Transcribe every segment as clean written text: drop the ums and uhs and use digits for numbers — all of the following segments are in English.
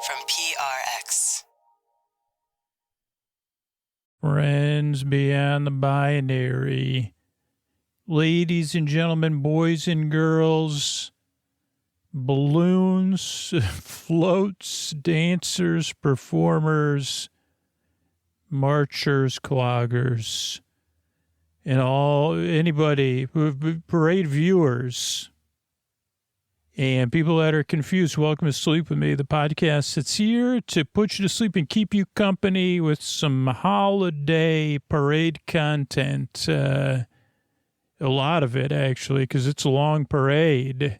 from PRX. Friends beyond the binary, ladies and gentlemen, boys and girls, balloons, floats, dancers, performers, marchers, cloggers, and anybody, parade viewers, and people that are confused. Welcome to Sleep With Me, the podcast that's here to put you to sleep and keep you company with some holiday parade content. A lot of it, actually, because it's a long parade.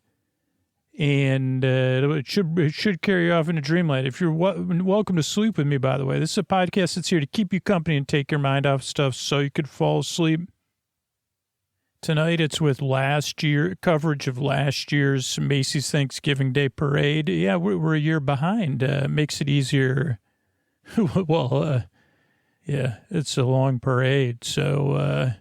And it should carry you off into dreamland. If you're welcome to Sleep With Me, by the way. This is a podcast that's here to keep you company and take your mind off stuff so you could fall asleep. Tonight it's with coverage of last year's Macy's Thanksgiving Day Parade. Yeah, we're a year behind. Makes it easier. Well, yeah, it's a long parade, so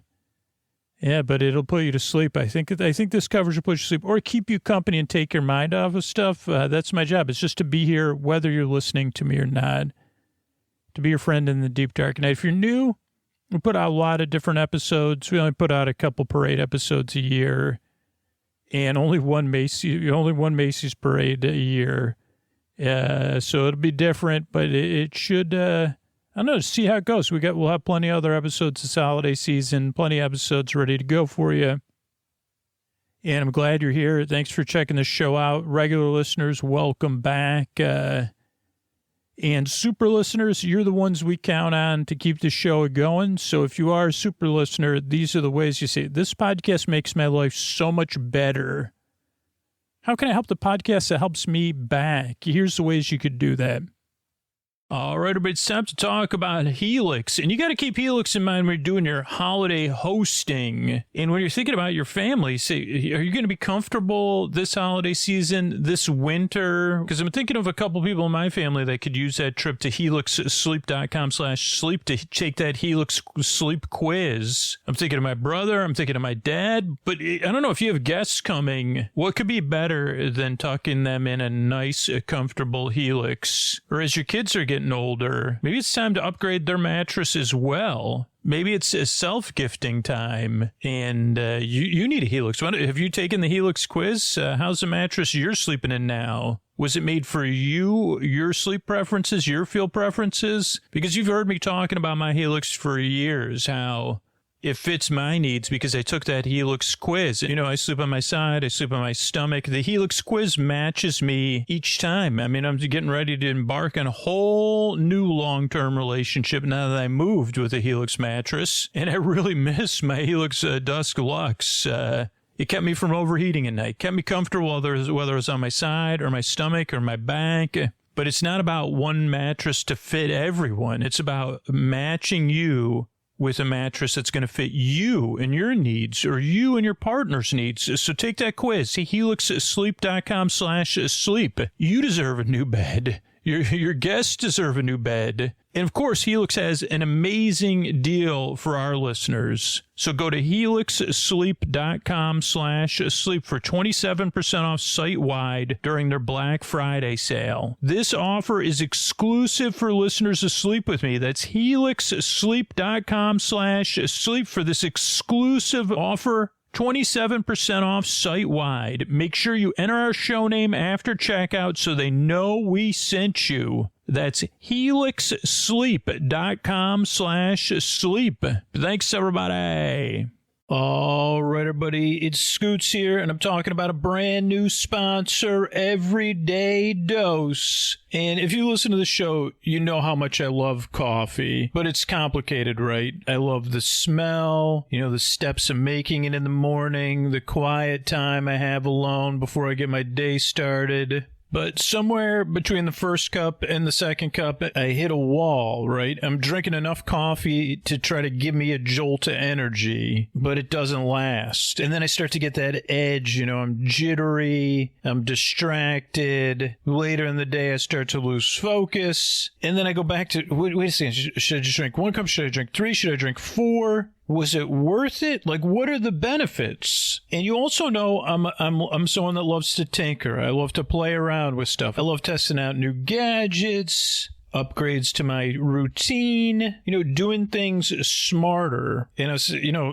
yeah, but it'll put you to sleep. I think this coverage will put you to sleep or keep you company and take your mind off of stuff. That's my job. It's just to be here, whether you're listening to me or not, to be your friend in the deep dark night. If you're new, we put out a lot of different episodes. We only put out a couple parade episodes a year, and only one Macy's parade a year. So it'll be different, but it should. I don't know. See how it goes. We'll have plenty of other episodes this holiday season. Plenty of episodes ready to go for you. And I'm glad you're here. Thanks for checking the show out. Regular listeners, welcome back. And super listeners, you're the ones we count on to keep the show going. So if you are a super listener, these are the ways you say, this podcast makes my life so much better. How can I help the podcast that helps me back? Here's the ways you could do that. All right, everybody, it's time to talk about Helix. And you got to keep Helix in mind when you're doing your holiday hosting. And when you're thinking about your family, say, are you going to be comfortable this holiday season, this winter? Because I'm thinking of a couple people in my family that could use that trip to helixsleep.com/sleep to take that Helix sleep quiz. I'm thinking of my brother. I'm thinking of my dad. But I don't know if you have guests coming. What could be better than tucking them in a nice, comfortable Helix? Or as your kids are getting older, maybe it's time to upgrade their mattress as well. Maybe it's a self-gifting time, and you need a Helix. Have you taken the Helix quiz? How's the mattress you're sleeping in now? Was it made for you, your sleep preferences, your feel preferences? Because you've heard me talking about my Helix for years, how it fits my needs because I took that Helix quiz. You know, I sleep on my side, I sleep on my stomach. The Helix quiz matches me each time. I mean, I'm getting ready to embark on a whole new long-term relationship now that I moved with a Helix mattress. And I really miss my Helix Dusk Luxe. It kept me from overheating at night, kept me comfortable whether it was on my side or my stomach or my back. But it's not about one mattress to fit everyone. It's about matching you with a mattress that's going to fit you and your needs or you and your partner's needs. So take that quiz. See helixsleep.com/sleep. You deserve a new bed. Your guests deserve a new bed. And of course, Helix has an amazing deal for our listeners. So go to helixsleep.com/sleep for 27% off site-wide during their Black Friday sale. This offer is exclusive for listeners of Sleep With Me. That's helixsleep.com/sleep for this exclusive offer. 27% off site-wide. Make sure you enter our show name after checkout so they know we sent you. That's helixsleep.com/sleep. Thanks, everybody. All right, everybody, it's Scoots here, and I'm talking about a brand new sponsor, Everyday Dose. And if you listen to the show, you know how much I love coffee, but it's complicated, right? I love the smell, the steps of making it in the morning, the quiet time I have alone before I get my day started. But somewhere between the first cup and the second cup, I hit a wall, right? I'm drinking enough coffee to try to give me a jolt of energy, but it doesn't last. And then I start to get that edge, I'm jittery, I'm distracted. Later in the day, I start to lose focus. And then I go back to, wait a second, should I just drink one cup? Should I drink three? Should I drink four? Was it worth it? Like, what are the benefits? And you also know I'm someone that loves to tinker. I love to play around with stuff. I love testing out new gadgets, upgrades to my routine, doing things smarter. And I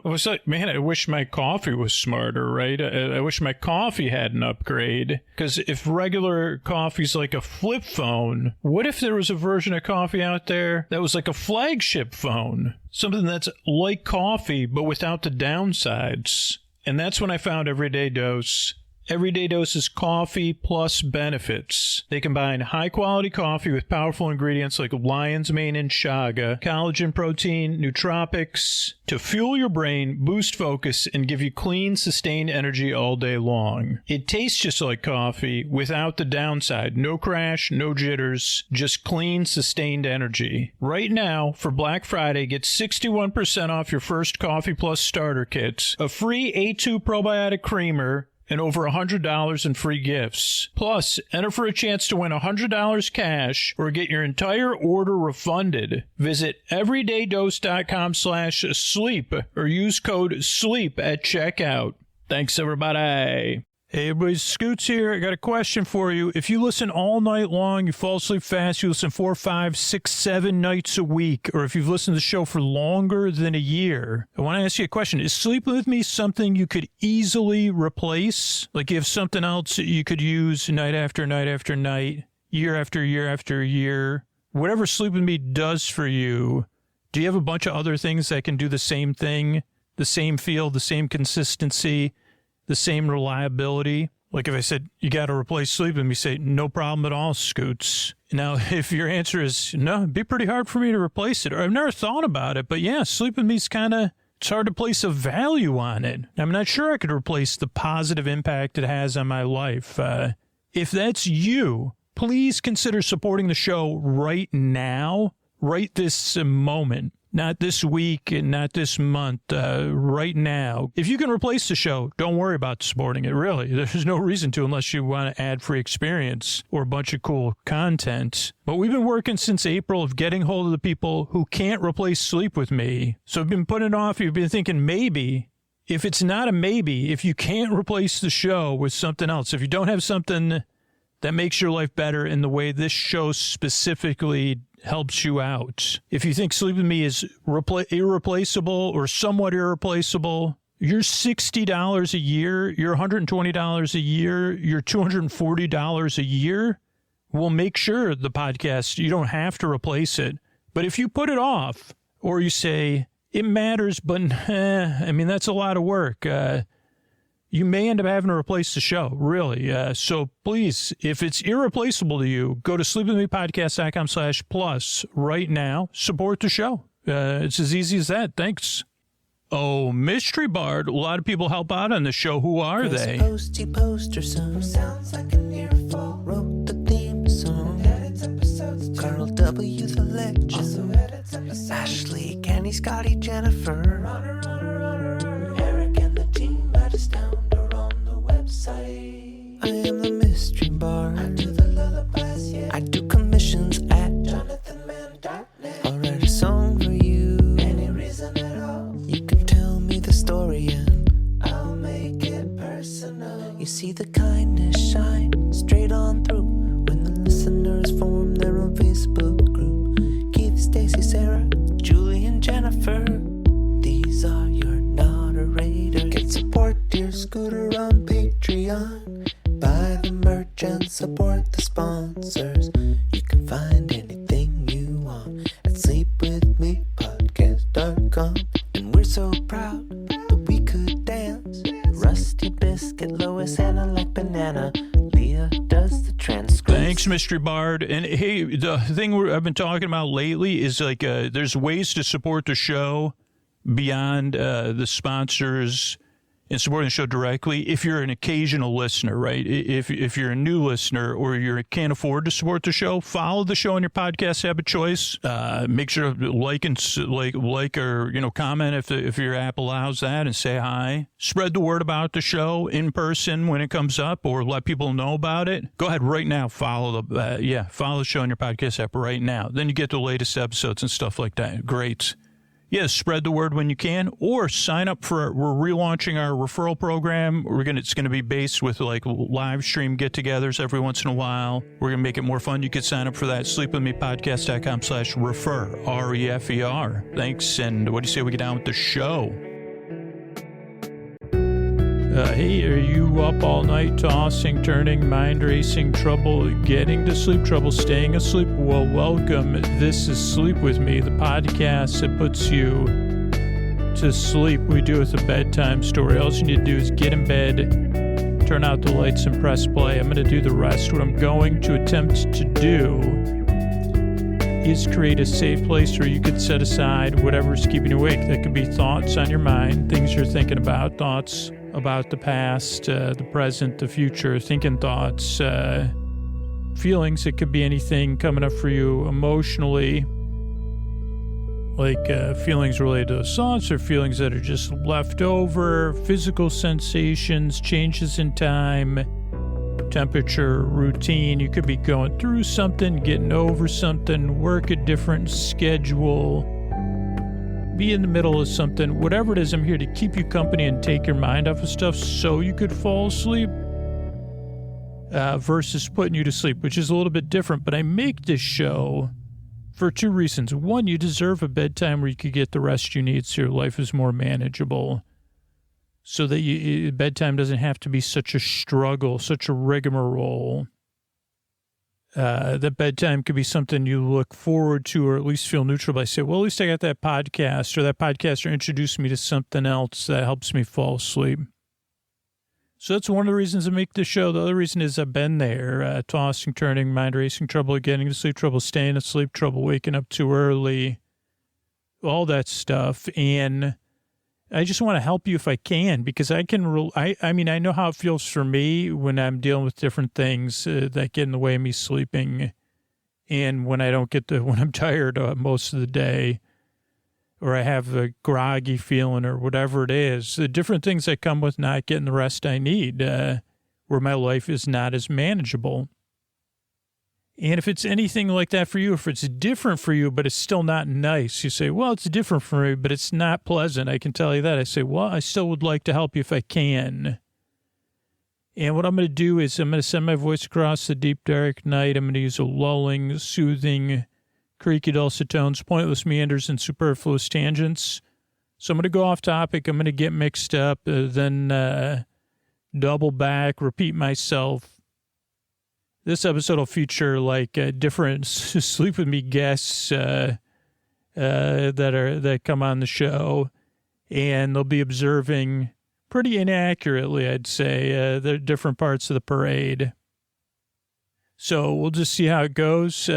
was like, man, I wish my coffee was smarter, right? I wish my coffee had an upgrade. Because if regular coffee's like a flip phone, what if there was a version of coffee out there that was like a flagship phone? Something that's like coffee, but without the downsides. And that's when I found Everyday Dose. Everyday Dose is coffee plus benefits. They combine high-quality coffee with powerful ingredients like lion's mane and chaga, collagen protein, nootropics, to fuel your brain, boost focus, and give you clean, sustained energy all day long. It tastes just like coffee without the downside. No crash, no jitters, just clean, sustained energy. Right now, for Black Friday, get 61% off your first Coffee Plus starter kit, a free A2 probiotic creamer, and over $100 in free gifts. Plus, enter for a chance to win $100 cash or get your entire order refunded. Visit everydaydose.com/sleep or use code SLEEP at checkout. Thanks, everybody. Hey, everybody, Scoots here. I got a question for you. If you listen all night long, you fall asleep fast, you listen 4, 5, 6, 7 nights a week, or if you've listened to the show for longer than a year, I want to ask you a question. Is sleeping with me something you could easily replace? Like you have something else that you could use night after night after night, year after year after year? Whatever Sleep With Me does for you, do you have a bunch of other things that can do the same thing, the same feel, the same consistency, the same reliability? Like if I said, you got to replace Sleep With Me, say, no problem at all, Scoots. Now, if your answer is, no, it'd be pretty hard for me to replace it, or I've never thought about it, but yeah, Sleep With Me's it's hard to place a value on it. I'm not sure I could replace the positive impact it has on my life. If that's you, please consider supporting the show right now, right this moment. Not this week and not this month, right now. If you can replace the show, don't worry about supporting it, really. There's no reason to unless you want an ad-free experience or a bunch of cool content. But we've been working since April of getting hold of the people who can't replace Sleep With Me. So I've been putting it off. You've been thinking maybe. If it's not a maybe, if you can't replace the show with something else, if you don't have something that makes your life better in the way this show specifically helps you out. If you think Sleep With Me is irreplaceable or somewhat irreplaceable, you're $60 a year, you're $120 a year, you're $240 a year, we'll make sure the podcast, you don't have to replace it. But if you put it off, or you say, it matters, but that's a lot of work, you may end up having to replace the show, really. So please, if it's irreplaceable to you, go to sleepwithmepodcast.com/plus right now. Support the show. It's as easy as that. Thanks. Oh, Mystery Bard. A lot of people help out on the show. Who are they? Posty poster son sounds like an earful. Wrote the theme song. Edits episodes. Carl W. the legend. Also edits episodes. Ashley, Kenny, Scotty, Jennifer. Runner. Eric and the team at Astound are on the website. I am the Mystery Bard. I do the lullabies, yeah. I do commissions at JonathanMann.net. I'll write a song for you. Any reason at all. You can tell me the story and I'll make it personal. You see the kindness shine straight on through when the listeners form their own Facebook group. Keith, Stacy, Sarah, Julie, and Jennifer. These are your moderators. Get support your scooter on Patreon. Buy the merch and support the sponsors. You can find anything you want at sleepwithmepodcast.com. And we're so proud that we could dance. Rusty Biscuit, Lois, Anna like banana. Leah does the transcripts. Thanks, Mystery Bard. And hey, the thing I've been talking about lately is like there's ways to support the show beyond the sponsors and supporting the show directly. If you're an occasional listener, right? If you're a new listener or you can't afford to support the show, follow the show on your podcast app of choice. Make sure to like or comment if your app allows that, and say hi. Spread the word about the show in person when it comes up, or let people know about it. Go ahead right now. Follow the show on your podcast app right now. Then you get the latest episodes and stuff like that. Great. Yeah, spread the word when you can, or sign up for. We're relaunching our referral program. It's going to be based with like live stream get-togethers every once in a while. We're going to make it more fun. You could sign up for that. sleepwithmepodcast.com/refer, REFER. Thanks, and what do you say we get down with the show? Hey, are you up all night tossing, turning, mind racing, trouble getting to sleep, trouble staying asleep? Well, welcome. This is Sleep With Me, the podcast that puts you to sleep. We do it with a bedtime story. All you need to do is get in bed, turn out the lights, and press play. I'm going to do the rest. What I'm going to attempt to do is create a safe place where you could set aside whatever's keeping you awake. That could be thoughts on your mind, things you're thinking about, thoughts about the past, the present, the future, thinking thoughts, feelings. It could be anything coming up for you emotionally, like feelings related to those thoughts, or feelings that are just left over, physical sensations, changes in time, temperature, routine. You could be going through something, getting over something, work a different schedule, be in the middle of something, whatever it is. I'm here to keep you company and take your mind off of stuff so you could fall asleep, versus putting you to sleep, which is a little bit different. But I make this show for two reasons. One, you deserve a bedtime where you could get the rest you need so your life is more manageable, so that bedtime doesn't have to be such a struggle, such a rigmarole. That bedtime could be something you look forward to, or at least feel neutral by. Say, well, at least I got that podcast, or that podcaster introduced me to something else that helps me fall asleep. So that's one of the reasons I make the show. The other reason is I've been there, tossing, turning, mind racing, trouble getting to sleep, trouble staying asleep, trouble waking up too early, all that stuff. And I just want to help you if I can, because I can, I mean, I know how it feels for me when I'm dealing with different things that get in the way of me sleeping. And when I don't when I'm tired most of the day, or I have a groggy feeling or whatever it is, the different things that come with not getting the rest I need, where my life is not as manageable. And if it's anything like that for you, if it's different for you, but it's still not nice, you say, well, it's different for me, but it's not pleasant. I can tell you that. I say, well, I still would like to help you if I can. And what I'm going to do is I'm going to send my voice across the deep, dark night. I'm going to use a lulling, soothing, creaky, dulcet tones, pointless meanders, and superfluous tangents. So I'm going to go off topic. I'm going to get mixed up, then double back, repeat myself. This episode will feature like different Sleep With Me guests that come on the show, and they'll be observing pretty inaccurately, I'd say, the different parts of the parade. So we'll just see how it goes.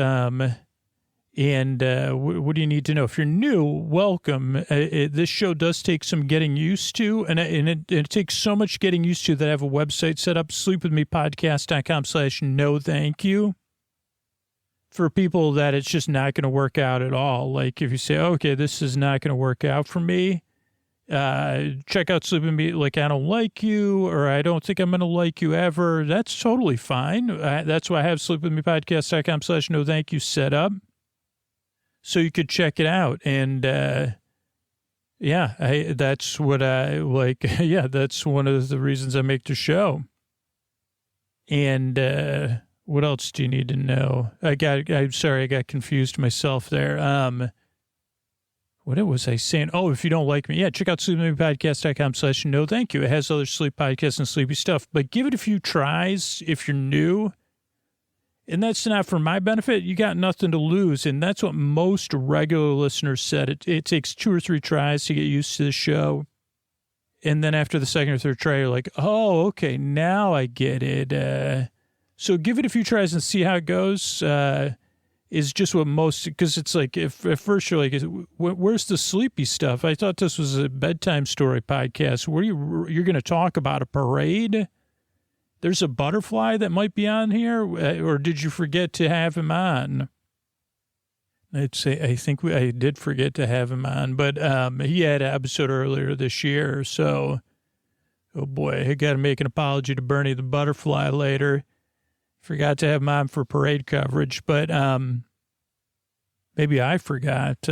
And what do you need to know? If you're new, welcome. This show does take some getting used to, and it takes so much getting used to that I have a website set up, sleepwithmepodcast.com/no thank you, for people that it's just not going to work out at all. Like if you say, okay, this is not going to work out for me, check out Sleep With Me, like I don't like you, or I don't think I'm going to like you ever. That's totally fine. That's why I have sleepwithmepodcast.com/no thank you set up, so you could check it out. And, that's what I like. Yeah, that's one of the reasons I make the show. And, what else do you need to know? I'm sorry, I got confused myself there. What was I saying? Oh, if you don't like me, check out sleepwithmepodcast.com/no thank you. It has other sleep podcasts and sleepy stuff, but give it a few tries if you're new. And that's not for my benefit. You got nothing to lose. And that's what most regular listeners said. It takes 2 or 3 tries to get used to the show. And then after the second or third try, you're like, oh, okay, now I get it. So give it a few tries and see how it goes. Is just what most, because it's like, if at first you're like, where's the sleepy stuff? I thought this was a bedtime story podcast. Where you're going to talk about a parade? There's a butterfly that might be on here, or did you forget to have him on? I'd say I think I did forget to have him on, but he had an episode earlier this year, so oh boy, I got to make an apology to Bernie the butterfly later. Forgot to have him on for parade coverage, but maybe I forgot.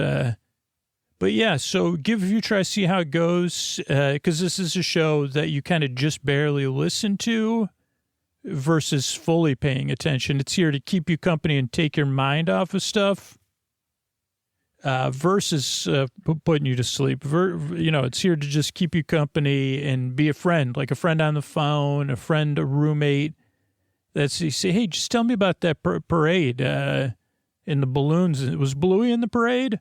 But But yeah, so give a few tries, see how it goes, because this is a show that you kind of just barely listen to versus fully paying attention. It's here to keep you company and take your mind off of stuff versus putting you to sleep. It's here to just keep you company and be a friend, like a friend on the phone, a friend, a roommate. You say, hey, just tell me about that parade in the balloons. Was Bluey in the parade?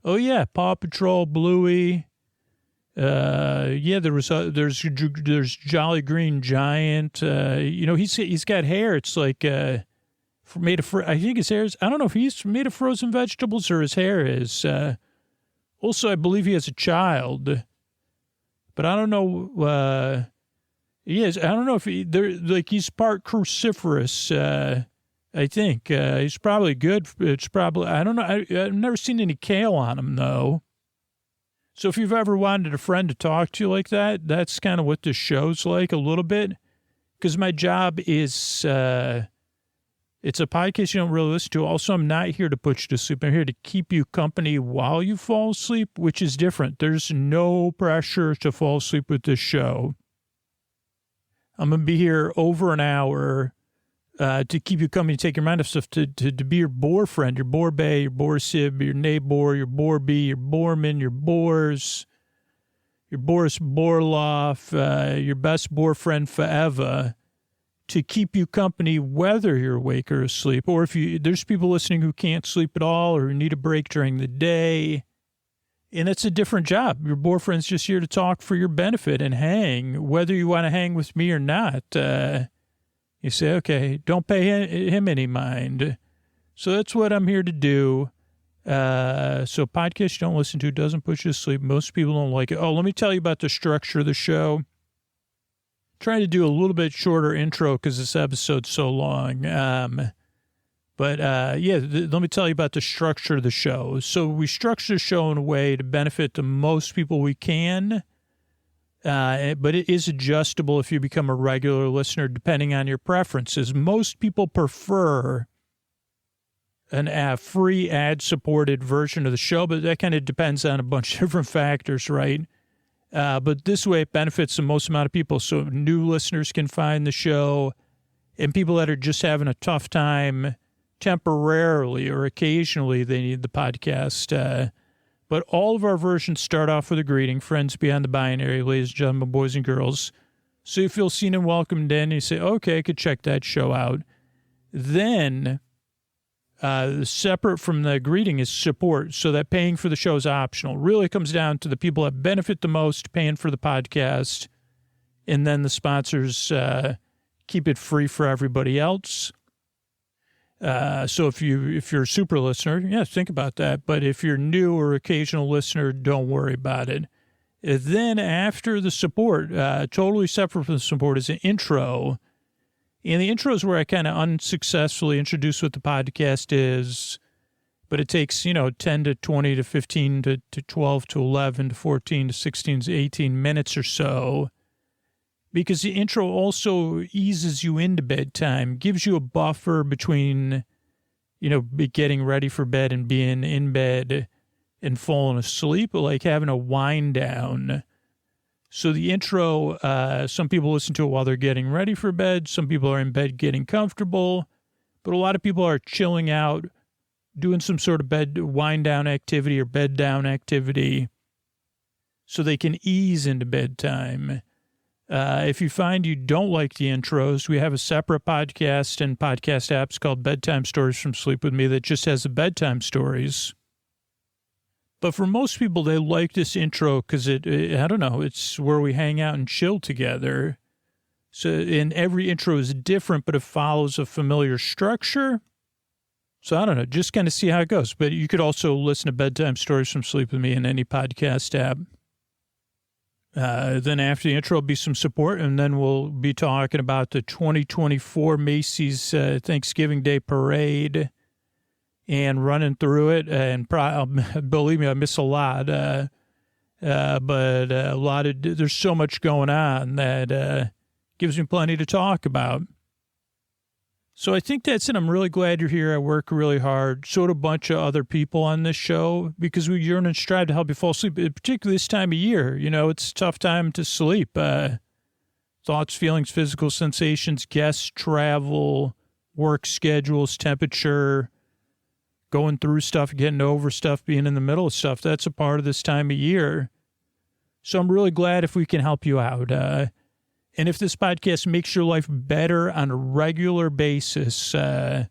Oh, yeah, Paw Patrol, Bluey. There's Jolly Green Giant. He's got hair. It's like made of, I think his hair is, I don't know if he's made of frozen vegetables or his hair is. Also, I believe he has a child. But I don't know. I don't know if he's part cruciferous. I think he's probably good. It's probably, I don't know. I've never seen any kale on him, though. So if you've ever wanted a friend to talk to you like that, that's kind of what this show's like a little bit. Because my job is, it's a podcast you don't really listen to. Also, I'm not here to put you to sleep. I'm here to keep you company while you fall asleep, which is different. There's no pressure to fall asleep with this show. I'm going to be here over an hour to keep you company, take your mind off stuff, to be your boar friend, your boar bay, your boar sib, your neighbor, your boar bee, your boarman, your boars, your Boris Borloff, your best boar friend forever, to keep you company whether you're awake or asleep. Or if there's people listening who can't sleep at all or who need a break during the day. And it's a different job. Your boar friend's just here to talk for your benefit and hang, whether you want to hang with me or not. You say, okay, don't pay him any mind. So that's what I'm here to do. So podcasts you don't listen to doesn't put you to sleep. Most people don't like it. Oh, let me tell you about the structure of the show. Trying to do a little bit shorter intro because this episode's so long. Let me tell you about the structure of the show. So we structure the show in a way to benefit the most people we can. But it is adjustable if you become a regular listener, depending on your preferences. Most people prefer a free ad-supported version of the show, but that kind of depends on a bunch of different factors, right? But this way it benefits the most amount of people. So new listeners can find the show, and people that are just having a tough time temporarily or occasionally they need the podcast. But all of our versions start off with a greeting, friends beyond the binary, ladies and gentlemen, boys and girls. So you feel seen and welcomed in, and you say, okay, I could check that show out. Then, separate from the greeting is support, so that paying for the show is optional. Really comes down to the people that benefit the most paying for the podcast, and then the sponsors keep it free for everybody else. So if you're a super listener, yeah, think about that. But if you're new or occasional listener, don't worry about it. Then after the support, totally separate from the support, is an intro. And the intro is where I kind of unsuccessfully introduce what the podcast is. But it takes, 10 to 20 to 15 to 12 to 11 to 14 to 16 to 18 minutes or so. Because the intro also eases you into bedtime, gives you a buffer between, getting ready for bed and being in bed and falling asleep, like having a wind down. So the intro, some people listen to it while they're getting ready for bed. Some people are in bed getting comfortable. But a lot of people are chilling out, doing some sort of bed wind down activity or bed down activity so they can ease into bedtime. If you find you don't like the intros, we have a separate podcast and podcast apps called Bedtime Stories from Sleep With Me that just has the bedtime stories. But for most people, they like this intro because it's where we hang out and chill together. So, and every intro is different, but it follows a familiar structure. So I don't know, just kind of see how it goes. But you could also listen to Bedtime Stories from Sleep With Me in any podcast app. Then after the intro will be some support, and then we'll be talking about the 2024 Macy's Thanksgiving Day Parade and running through it. And believe me, I miss a lot. But a lot of there's so much going on that gives me plenty to talk about. So I think that's it. I'm really glad you're here. I work really hard. So do a bunch of other people on this show because we yearn and strive to help you fall asleep, particularly this time of year. You know, it's a tough time to sleep. Thoughts, feelings, physical sensations, guests, travel, work schedules, temperature, going through stuff, getting over stuff, being in the middle of stuff. That's a part of this time of year. So I'm really glad if we can help you out. And if this podcast makes your life better on a regular basis, these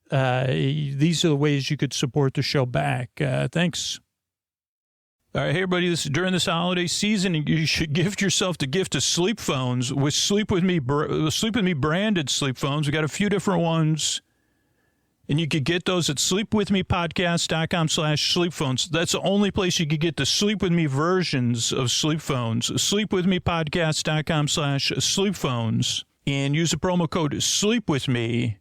are the ways you could support the show back. Thanks. All right, hey, everybody, during this holiday season, you should gift yourself the gift of sleep phones with Sleep With Me branded sleep phones. We got a few different ones. And you could get those at sleepwithmepodcast.com/sleepphones. That's the only place you could get the Sleep With Me versions of sleep phones. Sleepwithmepodcast.com/sleepphones. And use the promo code SleepWithMe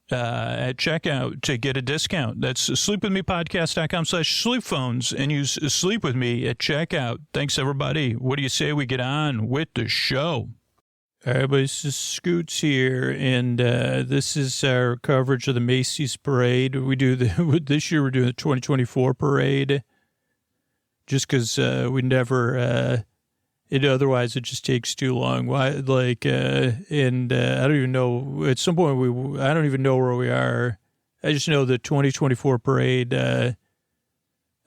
at checkout to get a discount. That's sleepwithmepodcast.com/sleepphones and use Sleep With Me at checkout. Thanks, everybody. What do you say we get on with the show? All right, everybody, this is Scoots here, and this is our coverage of the Macy's parade. This year we're doing the 2024 parade, just because we never, otherwise it just takes too long. Why, I don't even know, at some point I don't even know where we are. I just know the 2024 parade, I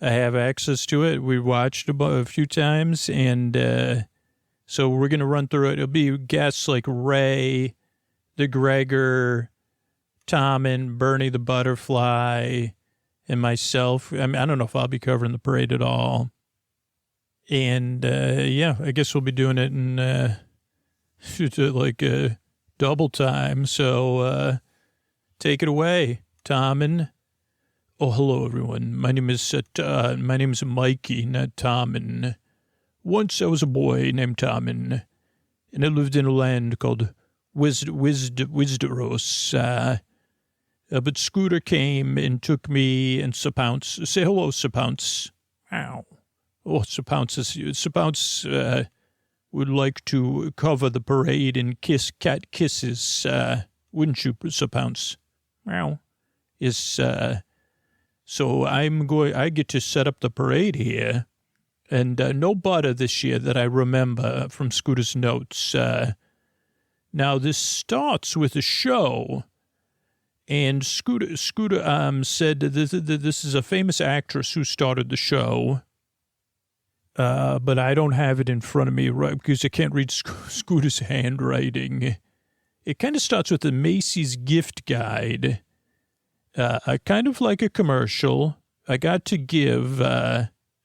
have access to it. We watched a few times, and so we're going to run through it. It'll be guests like Ray, the Gregor, Tommen, Bernie the Butterfly, and myself. I mean, I don't know if I'll be covering the parade at all. And, I guess we'll be doing it in double time. So take it away, Tommen. Oh, hello, everyone. My name is Mikey, not Tommen. Once I was a boy named Tommen, and I lived in a land called Wisderos. But Scooter came and took me and Sir Pounce. Say hello, Sir Pounce. Ow. Oh, Sir Pounce would like to cover the parade in cat kisses, wouldn't you, Sir Pounce? Meow. So I get to set up the parade here. And no butter this year that I remember from Scooter's notes. Now, this starts with a show, and Scooter said that this is a famous actress who started the show, but I don't have it in front of me, right, because I can't read Scooter's handwriting. It kind of starts with the Macy's gift guide, kind of like a commercial. I got to give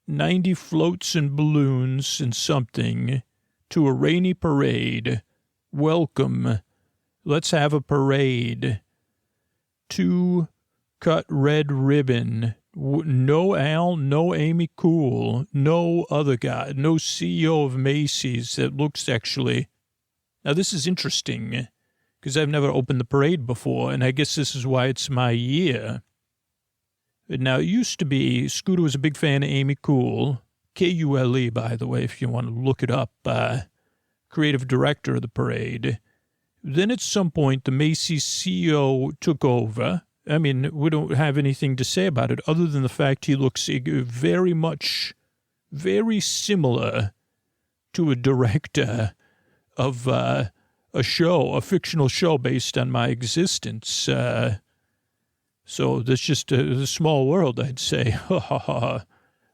90 floats and balloons and something to a rainy parade. Welcome. Let's have a parade. 2 cut red ribbon. No Al, no Amy Cool, no other guy, no CEO of Macy's that looks actually. Now, this is interesting because I've never opened the parade before, and I guess this is why it's my year. Now, it used to be, Scooter was a big fan of Amy Cool, Kule, by the way, if you want to look it up, creative director of the parade. Then at some point, the Macy's CEO took over. I mean, we don't have anything to say about it other than the fact he looks very similar to a director of a fictional show based on my existence. So that's just a small world, I'd say.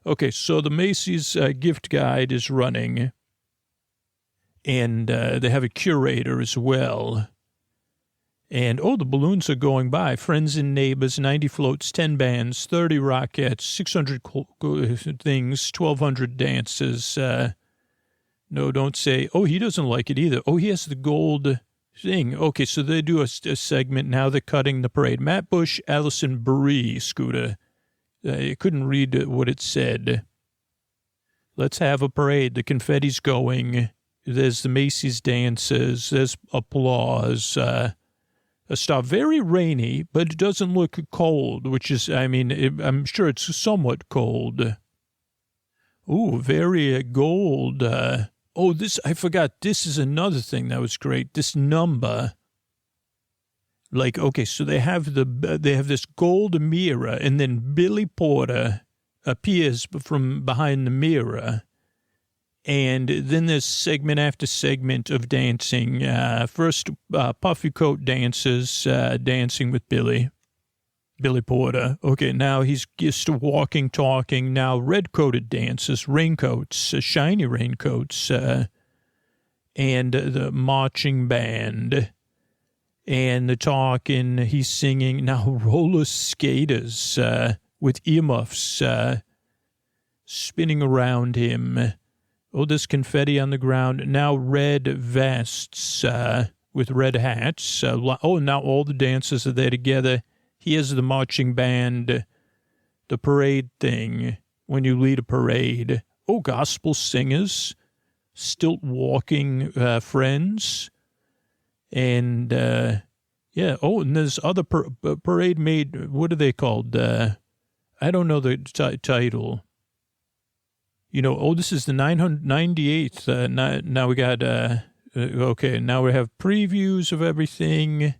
Okay, so the Macy's gift guide is running, and they have a curator as well. And, the balloons are going by. Friends and neighbors, 90 floats, 10 bands, 30 rockets, 600 things, 1,200 dances. No, don't say, he doesn't like it either. He has the gold thing. Okay, so they do a segment. Now they're cutting the parade. Matt Bush, Allison Brie, Scooter. I couldn't read what it said. Let's have a parade. The confetti's going. There's the Macy's dances. There's applause. A stuff. Very rainy, but it doesn't look cold, which is, I'm sure it's somewhat cold. Ooh, very gold. I forgot. This is another thing that was great. This number. Like, okay, so they have this gold mirror, and then Billy Porter appears from behind the mirror. And then there's segment after segment of dancing. First, puffy coat dancers dancing with Billy Porter. Okay, now he's just walking, talking. Now red-coated dancers, raincoats, shiny raincoats, and the marching band. And the talking, he's singing. Now roller skaters with earmuffs spinning around him. Oh, there's confetti on the ground. Now red vests with red hats. Now all the dancers are there together. Here's the marching band, the parade thing, when you lead a parade. Oh, gospel singers, stilt walking friends. And, yeah. Oh, and there's other parade made, what are they called? I don't know the title. You know, this is the 998th. Now we got, okay, now we have previews of everything.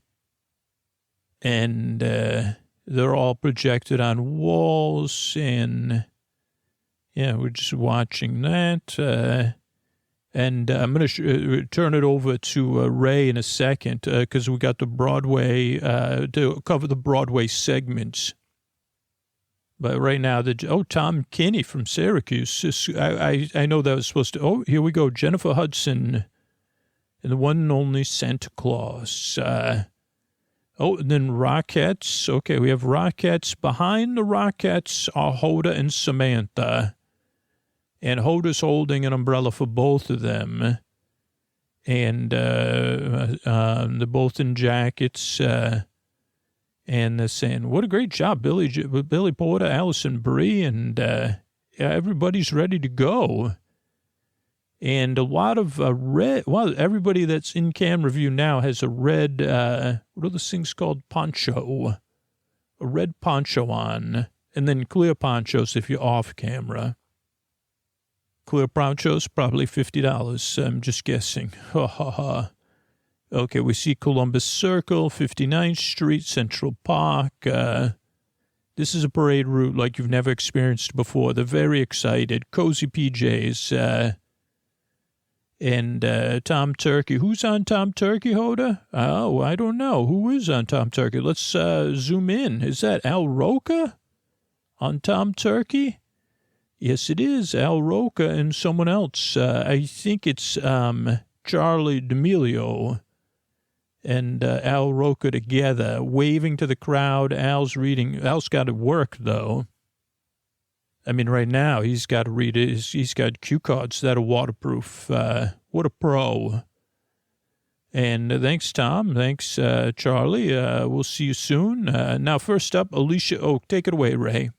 And they're all projected on walls. And, yeah, we're just watching that. And I'm going to turn it over to Ray in a second because we got the Broadway, to cover the Broadway segments. But right now, Tom Kinney from Syracuse. I know that was supposed to. Here we go. Jennifer Hudson and the one and only Santa Claus. And then Rockettes. Okay, we have Rockettes. Behind the Rockettes are Hoda and Samantha. And Hoda's holding an umbrella for both of them. And they're both in jackets. And they're saying, what a great job, Billy Porter, Allison Brie, and everybody's ready to go. And a lot of red, well, everybody that's in camera view now has a red, what are those things called? Poncho. A red poncho on. And then clear ponchos if you're off camera. Clear ponchos, probably $50. I'm just guessing. Ha ha ha. Okay, we see Columbus Circle, 59th Street, Central Park. This is a parade route like you've never experienced before. They're very excited. Cozy PJs. And Tom Turkey. Who's on Tom Turkey, Hoda? Oh, I don't know. Who is on Tom Turkey? Let's zoom in. Is that Al Roca on Tom Turkey? Yes, it is. Al Roca and someone else. I think it's Charlie D'Amelio and Al Roca together, waving to the crowd. Al's reading. Al's got to work, though. I mean, right now, he's got to read it. He's got cue cards that are waterproof. What a pro. And thanks, Tom. Thanks, Charlie. We'll see you soon. Now, first up, Alicia Oak. Take it away, Ray.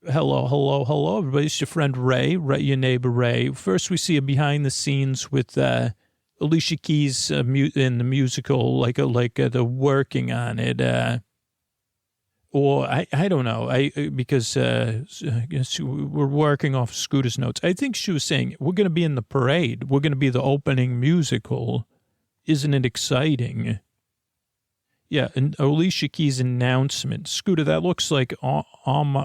Hello, everybody. It's your friend Ray, your neighbor Ray. First, we see a behind the scenes with Alicia Keys in the musical, like the working on it. Or I don't know, because I guess we're working off Scooter's notes. I think she was saying, we're going to be in the parade. We're going to be the opening musical. Isn't it exciting? Yeah, and Alicia Keys' announcement. Scooter, that looks like A-M-O-N-T,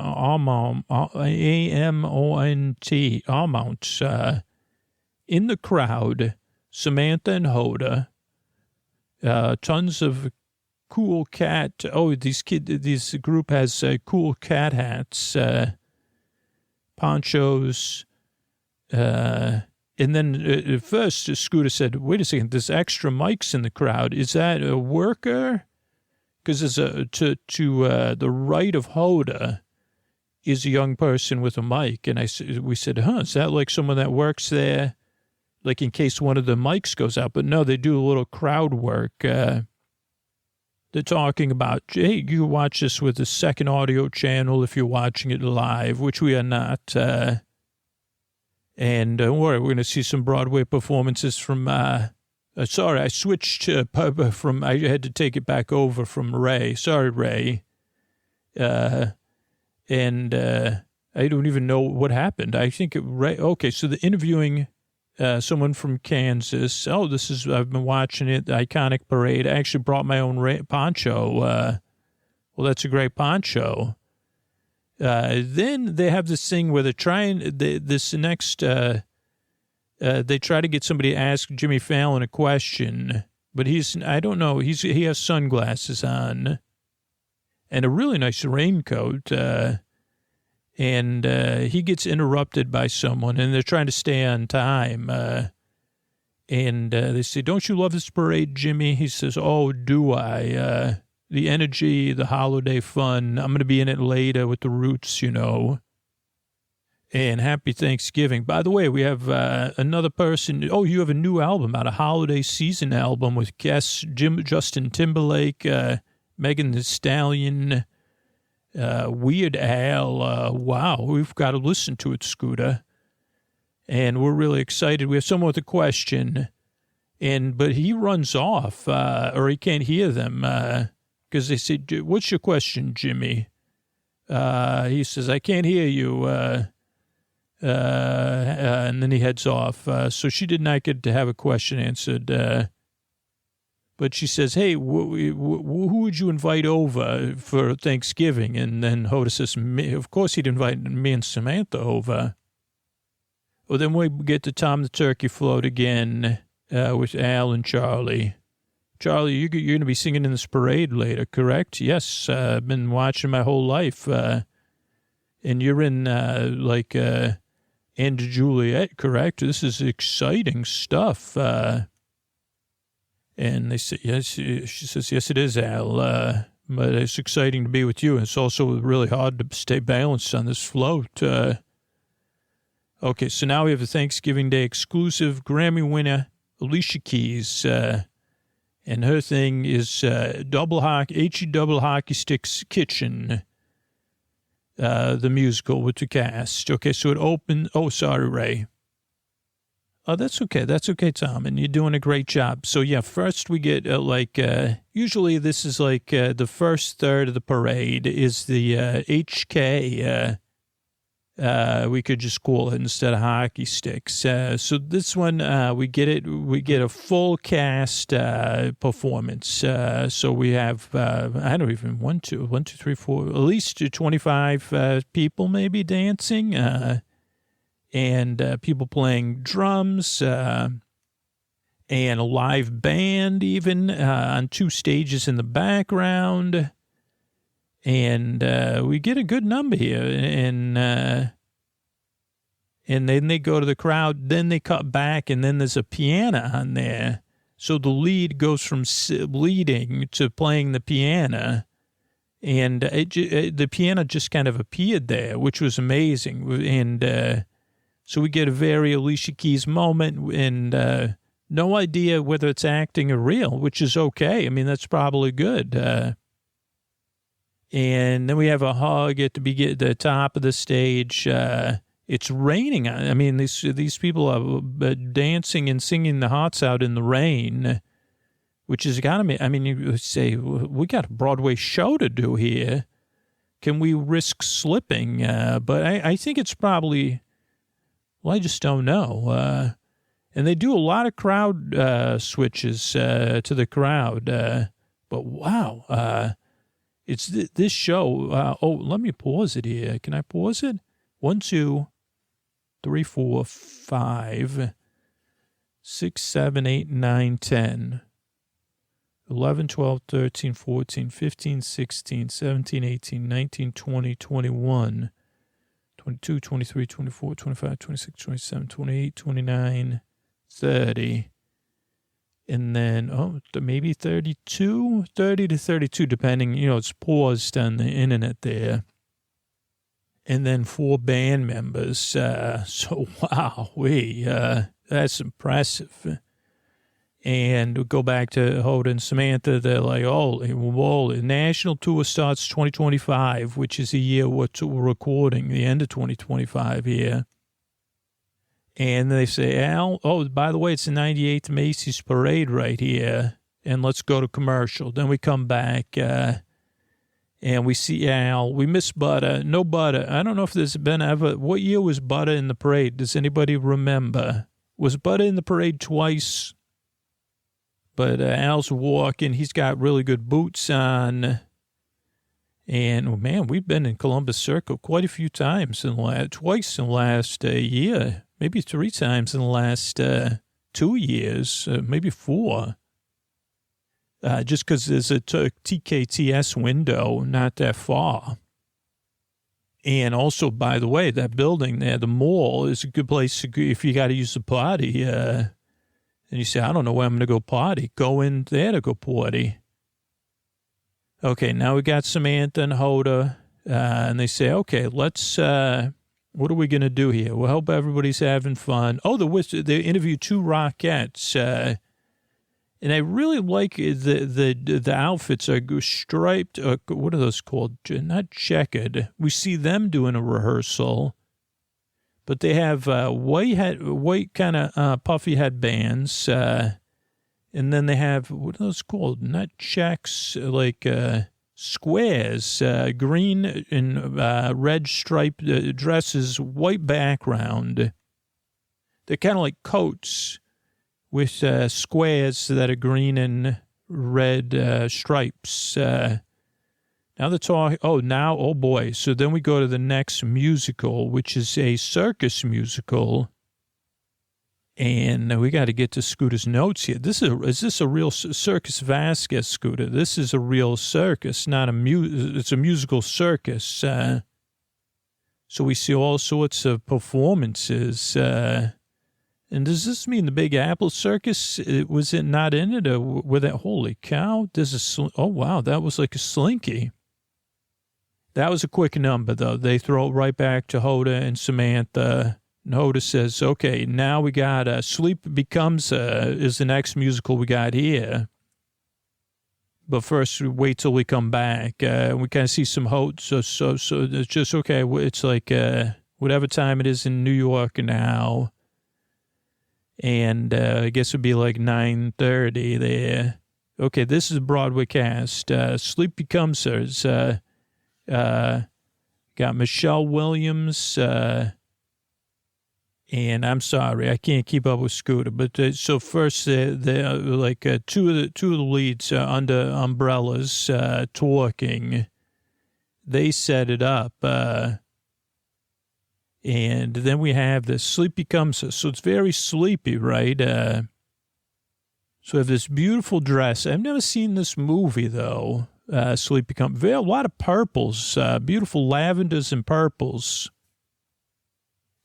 Amount. In the crowd, Samantha and Hoda, tons of cool cat. Oh, this group has cool cat hats, ponchos. And then at first, Scooter said, wait a second, there's extra mics in the crowd. Is that a worker? Because to the right of Hoda is a young person with a mic. And we said, is that like someone that works there? Like in case one of the mics goes out. But no, they do a little crowd work. They're talking about, hey, you watch this with the second audio channel if you're watching it live, which we are not. And we're going to see some Broadway performances from, sorry, I switched from, I had to take it back over from Ray. Sorry, Ray. And I don't even know what happened. I think Ray, okay, so the interviewing someone from Kansas. Oh, I've been watching it, the iconic parade. I actually brought my own poncho. Well, that's a great poncho. Then they have this thing where they're trying, they try to get somebody to ask Jimmy Fallon a question, but I don't know, he has sunglasses on and a really nice raincoat, and he gets interrupted by someone, and they're trying to stay on time, and they say, "Don't you love this parade, Jimmy?" He says, "Oh, do I? The energy, the holiday fun. I'm going to be in it later with the Roots, you know. And happy Thanksgiving." By the way, we have another person. Oh, you have a new album out, a holiday season album with guests Justin Timberlake, Megan Thee Stallion, Weird Al. Wow, we've got to listen to it, Scooter. And we're really excited. We have someone with a question, but he runs off, or he can't hear them, because they say, "What's your question, Jimmy?" He says, "I can't hear you." And then he heads off. So she did not get to have a question answered. But she says, "Hey, who would you invite over for Thanksgiving?" And then Hoda says, "Of course he'd invite me and Samantha over." Well, then we get to Tom the Turkey Float again with Al and Charlie. Charlie, you're going to be singing in this parade later, correct? Yes, I've been watching my whole life. And you're in, and Juliet, correct? This is exciting stuff. And they say, yes, she says, "Yes, it is, Al. But it's exciting to be with you. It's also really hard to stay balanced on this float." Okay, so now we have the Thanksgiving Day exclusive Grammy winner, Alicia Keys. And her thing is double hockey sticks kitchen. The musical with the cast. Okay, so it opened. Oh, sorry, Ray. Oh, that's okay. That's okay, Tom. And you're doing a great job. So, yeah, first we get usually this is the first third of the parade is the HK. We could just call it instead of hockey sticks. So this one, we get a full cast performance. So we have, I don't even, 1, 2, 3, 4, at least 25 people maybe dancing, and people playing drums, and a live band even on 2 stages in the background. And we get a good number here, and then they go to the crowd, then they cut back, and then there's a piano on there. So the lead goes from leading to playing the piano, and the piano just kind of appeared there, which was amazing. And so we get a very Alicia Keys moment, and no idea whether it's acting or real, which is okay. I mean, that's probably good. And then we have a hug at the top of the stage. It's raining. I mean, these people are dancing and singing the hearts out in the rain, which is got to be, I mean, you say, we got a Broadway show to do here. Can we risk slipping? But I think it's probably, well, I just don't know. And they do a lot of crowd switches to the crowd. But wow. It's this show. Let me pause it here. Can I pause it? 1, 2, 3, 4, 5, 6, 7, 8, 9, 10, 11, 12, 13, 14, 15, 16, 17, 18, 19, 20, 21, 22, 23, 24, 25, 26, 27, 28, 29, 30. And then, maybe 30 to 32, depending, it's paused on the internet there. And then 4 band members. So, wow, that's impressive. And we go back to Hoda and Samantha. They're like, the national tour starts 2025, which is the year we're recording, the end of 2025 here. And they say, Al, by the way, it's the 98th Macy's parade right here. And let's go to commercial. Then we come back and we see Al. We miss Butter. No Butter. I don't know if there's been ever. What year was Butter in the parade? Does anybody remember? Was Bud in the parade twice? But Al's walking. He's got really good boots on. And, oh, man, we've been in Columbus Circle quite a few times, twice in the last year, maybe 3 times in the last 2 years, maybe 4. Just because there's a TKTS window not that far. And also, by the way, that building there, the mall, is a good place to go if you got to use the potty. And you say, I don't know where I'm going to go potty. Go in there to go potty. Okay, now we got Samantha and Hoda, and they say, okay, let's, what are we going to do here? We hope everybody's having fun. Oh, they interviewed 2 Rockettes, and I really like the outfits are striped, what are those called? Not checkered. We see them doing a rehearsal, but they have white kind of puffy headbands, and then they have, what are those called? Not checks, like squares, green and red striped dresses, white background. They're kind of like coats with squares that are green and red stripes. Now they're talking, oh boy. So then we go to the next musical, which is a circus musical. And we got to get to Scooter's notes here. Is this a real Circus Vasquez, Scooter? This is a real circus, not it's a musical circus. So we see all sorts of performances. And does this mean the Big Apple Circus, was it not in it? Or were that, holy cow, oh wow, that was like a slinky. That was a quick number though. They throw it right back to Hoda and Samantha. Hoda says, okay, now we got Sleep Becomes is the next musical we got here. But first, we wait till we come back. We kind of see some Hoda. So it's just, okay, it's like whatever time it is in New York now. And I guess it'd be like 9:30 there. Okay, this is a Broadway cast. Sleep Becomes Her's. Got Michelle Williams, and I'm sorry, I can't keep up with Scooter. But so first, they're like two of the leads under umbrellas talking. They set it up, and then we have this Sleep Becomes Her. So it's very sleepy, right? So we have this beautiful dress. I've never seen this movie though. Sleep Becomes Her. A lot of purples, beautiful lavenders and purples.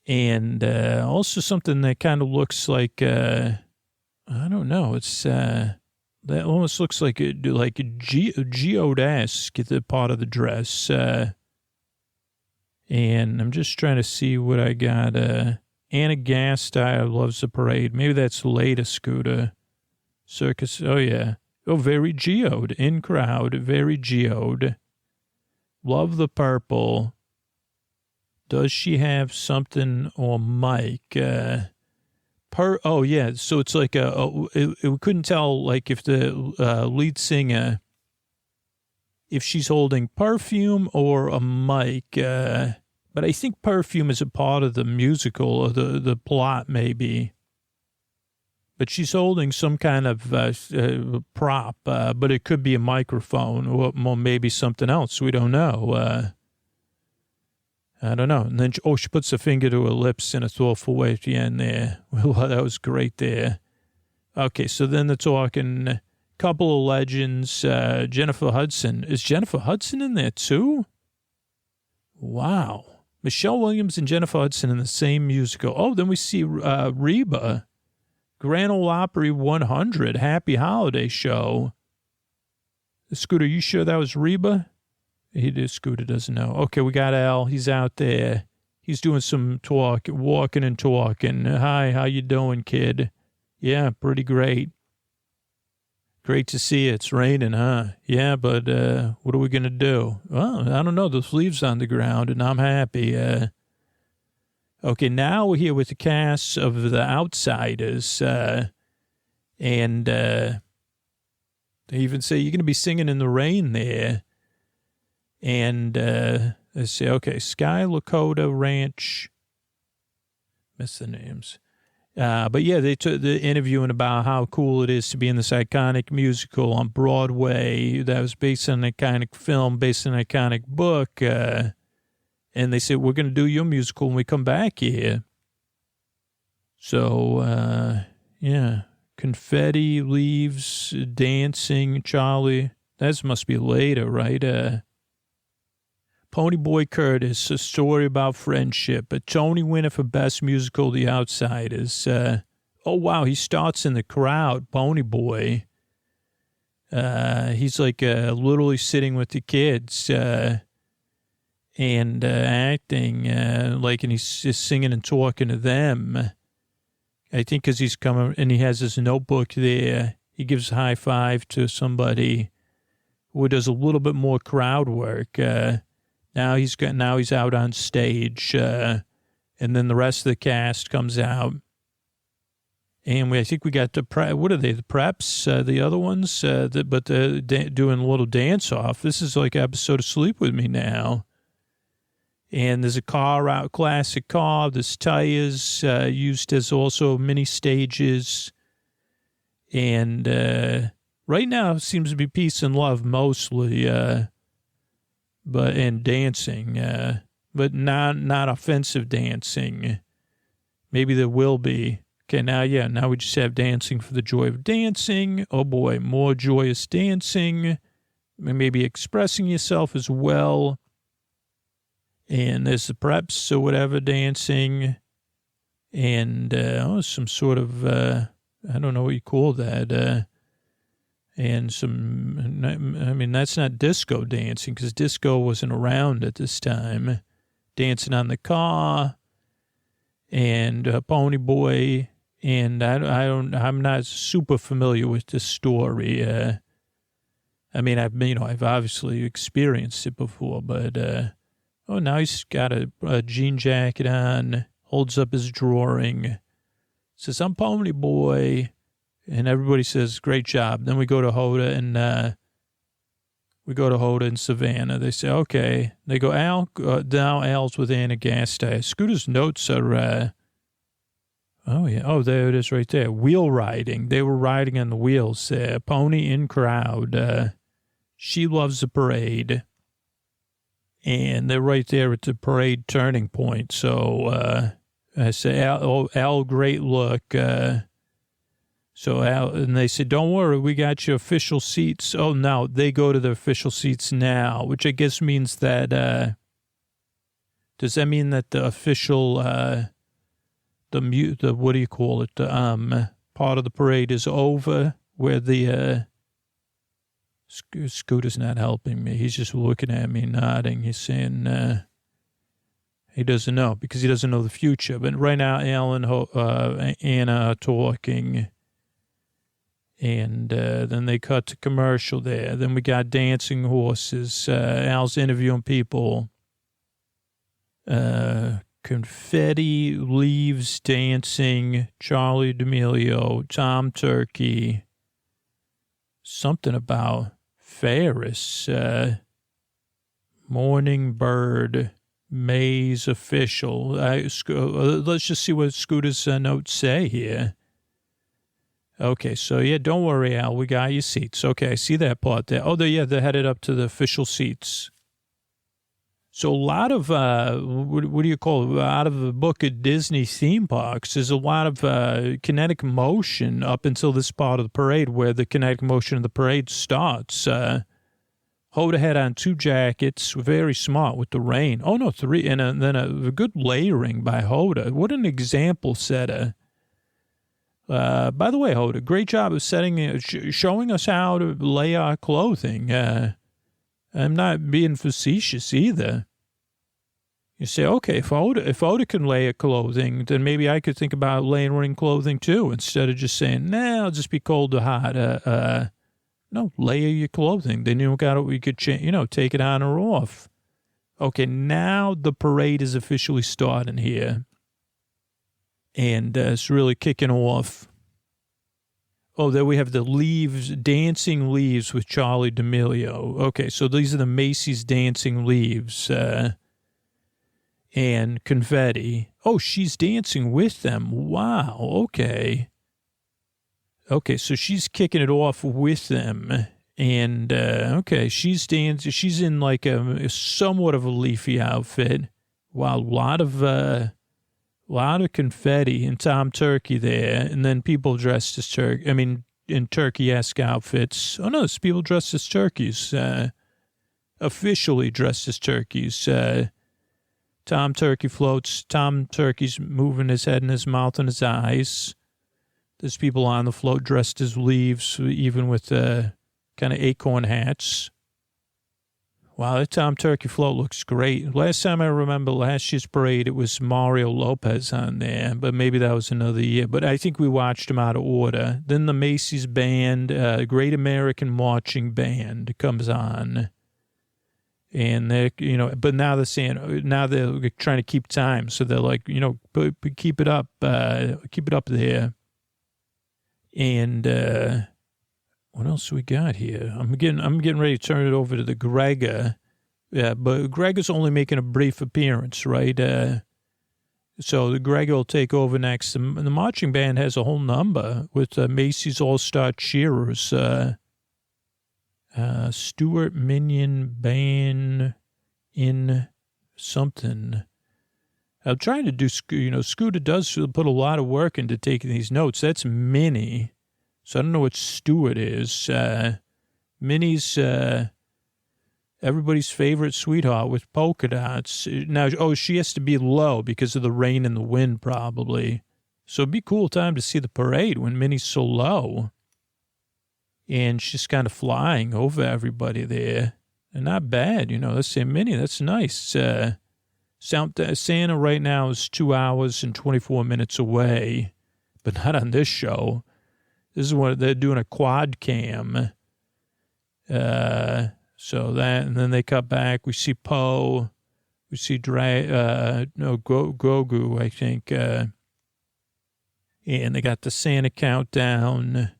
And also something that kind of looks like, I don't know, it's, that almost looks like a geode-esque, the part of the dress. And I'm just trying to see what I got. Anna Gasteyer loves the parade. Maybe that's the latest Scooter. Circus, oh yeah. Oh, very geode, in crowd, very geode. Love the purple. Does she have something on mic? Oh, yeah. So it's like we couldn't tell, like, if the lead singer, if she's holding perfume or a mic. But I think perfume is a part of the musical or the plot, maybe. But she's holding some kind of prop, but it could be a microphone or maybe something else. We don't know. I don't know. And then, she puts a finger to her lips in a thoughtful way at the end there. Well, that was great there. Okay, so then they're talking couple of legends. Jennifer Hudson. Is Jennifer Hudson in there too? Wow. Michelle Williams and Jennifer Hudson in the same musical. Oh, then we see Reba. Grand Ole Opry 100. Happy Holiday Show. Scooter, you sure that was Reba? Scooter doesn't know. Okay, we got Al. He's out there. He's doing some walking and talking. Hi, how you doing, kid? Yeah, pretty great. Great to see you. It's raining, huh? Yeah, but what are we going to do? Well, I don't know. There's leaves on the ground, and I'm happy. Okay, now we're here with the cast of The Outsiders. And they even say, you're going to be singing in the rain there. And they say, okay, Sky Lakota Ranch. Miss the names. But yeah, they took the interviewing about how cool it is to be in this iconic musical on Broadway that was based on an iconic film, based on an iconic book. And they said, we're going to do your musical when we come back here. So, yeah, confetti, leaves, dancing, Charlie. That must be later, right? Ponyboy Curtis, a story about friendship. A Tony winner for Best Musical, The Outsiders. Oh, wow, he starts in the crowd, Ponyboy. He's like literally sitting with the kids and acting, and he's just singing and talking to them. I think because he's coming and he has his notebook there. He gives a high five to somebody who does a little bit more crowd work. Now he's out on stage, and then the rest of the cast comes out. And I think we got what are they, the preps, the other ones, but doing a little dance off. This is like an episode of Sleep With Me now. And there's a car out, classic car. There's tires used as also mini stages. And right now it seems to be peace and love mostly, and dancing, but not offensive dancing. Maybe there will be. Okay, now we just have dancing for the joy of dancing. Oh boy, more joyous dancing. Maybe expressing yourself as well. And there's the preps or whatever dancing. And some sort of, I don't know what you call that. And that's not disco dancing because disco wasn't around at this time. Dancing on the car and Ponyboy. And I'm not super familiar with this story. I've obviously experienced it before, but, now he's got a jean jacket on, holds up his drawing, says, I'm Ponyboy. And everybody says, great job. Then we go to Hoda and Savannah. They say, okay. They go, Al, now Al's with Anna Gasteyer. Scooter's notes are, oh, yeah. Oh, there it is right there. Wheel riding. They were riding on the wheels there. Pony in crowd. She loves the parade. And they're right there at the parade turning point. So I say, Al, great look. So Al, and they said, don't worry, we got your official seats. Oh, no, they go to their official seats now, which I guess means that, does that mean that the official, what do you call it? The part of the parade is over where the, Scooter's not helping me. He's just looking at me, nodding. He's saying he doesn't know because he doesn't know the future. But right now, Al and Anna are talking. And then they cut to commercial there. Then we got dancing horses. Al's interviewing people. Confetti, leaves, dancing, Charlie D'Amelio, Tom Turkey. Something about Ferris. Morning Bird. May's official. Let's just see what Scooter's notes say here. Okay, so yeah, don't worry, Al. We got your seats. Okay, I see that part there. Oh, they're headed up to the official seats. So a lot of, what do you call it? Out of the book of Disney theme parks, there's a lot of kinetic motion up until this part of the parade where the kinetic motion of the parade starts. Hoda had on 2 jackets, very smart with the rain. Oh, no, 3, and then a good layering by Hoda. What an example setter. By the way, Hoda, great job of showing us how to lay our clothing. I'm not being facetious either. You say, okay, if Hoda can lay a clothing, then maybe I could think about layering clothing too, instead of just saying, nah, I'll just be cold or hot. No, layer your clothing. Then you could take it on or off. Okay, now the parade is officially starting here. And it's really kicking off. Oh, there we have the leaves, dancing leaves with Charlie D'Amelio. Okay, so these are the Macy's dancing leaves and confetti. Oh, she's dancing with them. Wow. Okay. Okay, so she's kicking it off with them. And, okay, she's dancing. She's in like a somewhat of a leafy outfit. Wow, a lot of confetti and Tom Turkey there. And then people dressed as in turkey-esque outfits. Oh, no, it's people dressed as turkeys. Officially dressed as turkeys. Tom Turkey floats. Tom Turkey's moving his head and his mouth and his eyes. There's people on the float dressed as leaves, even with kind of acorn hats. Wow, that Tom Turkey float looks great. Last time I remember, last year's parade, it was Mario Lopez on there, but maybe that was another year. But I think we watched them out of order. Then the Macy's band, Great American Marching Band, comes on. And they're, but now they're saying, now they're trying to keep time. So they're like, keep it up there. And what else we got here? I'm getting ready to turn it over to the Gregor. Yeah, but Gregor's only making a brief appearance, right? So the Gregor will take over next. The marching band has a whole number with Macy's All-Star Cheerers. Stuart Minion Band in something. I'm trying to do, Scooter does put a lot of work into taking these notes. That's Minnie. So I don't know what Stuart is. Minnie's everybody's favorite sweetheart with polka dots. Now, she has to be low because of the rain and the wind probably. So it'd be a cool time to see the parade when Minnie's so low. And she's kind of flying over everybody there. And not bad, let's say Minnie, that's nice. Santa right now is 2 hours and 24 minutes away, but not on this show. This is what they're doing, a quad cam. So that, and then they cut back. We see Poe. We see Grogu, I think. And they got the Santa countdown.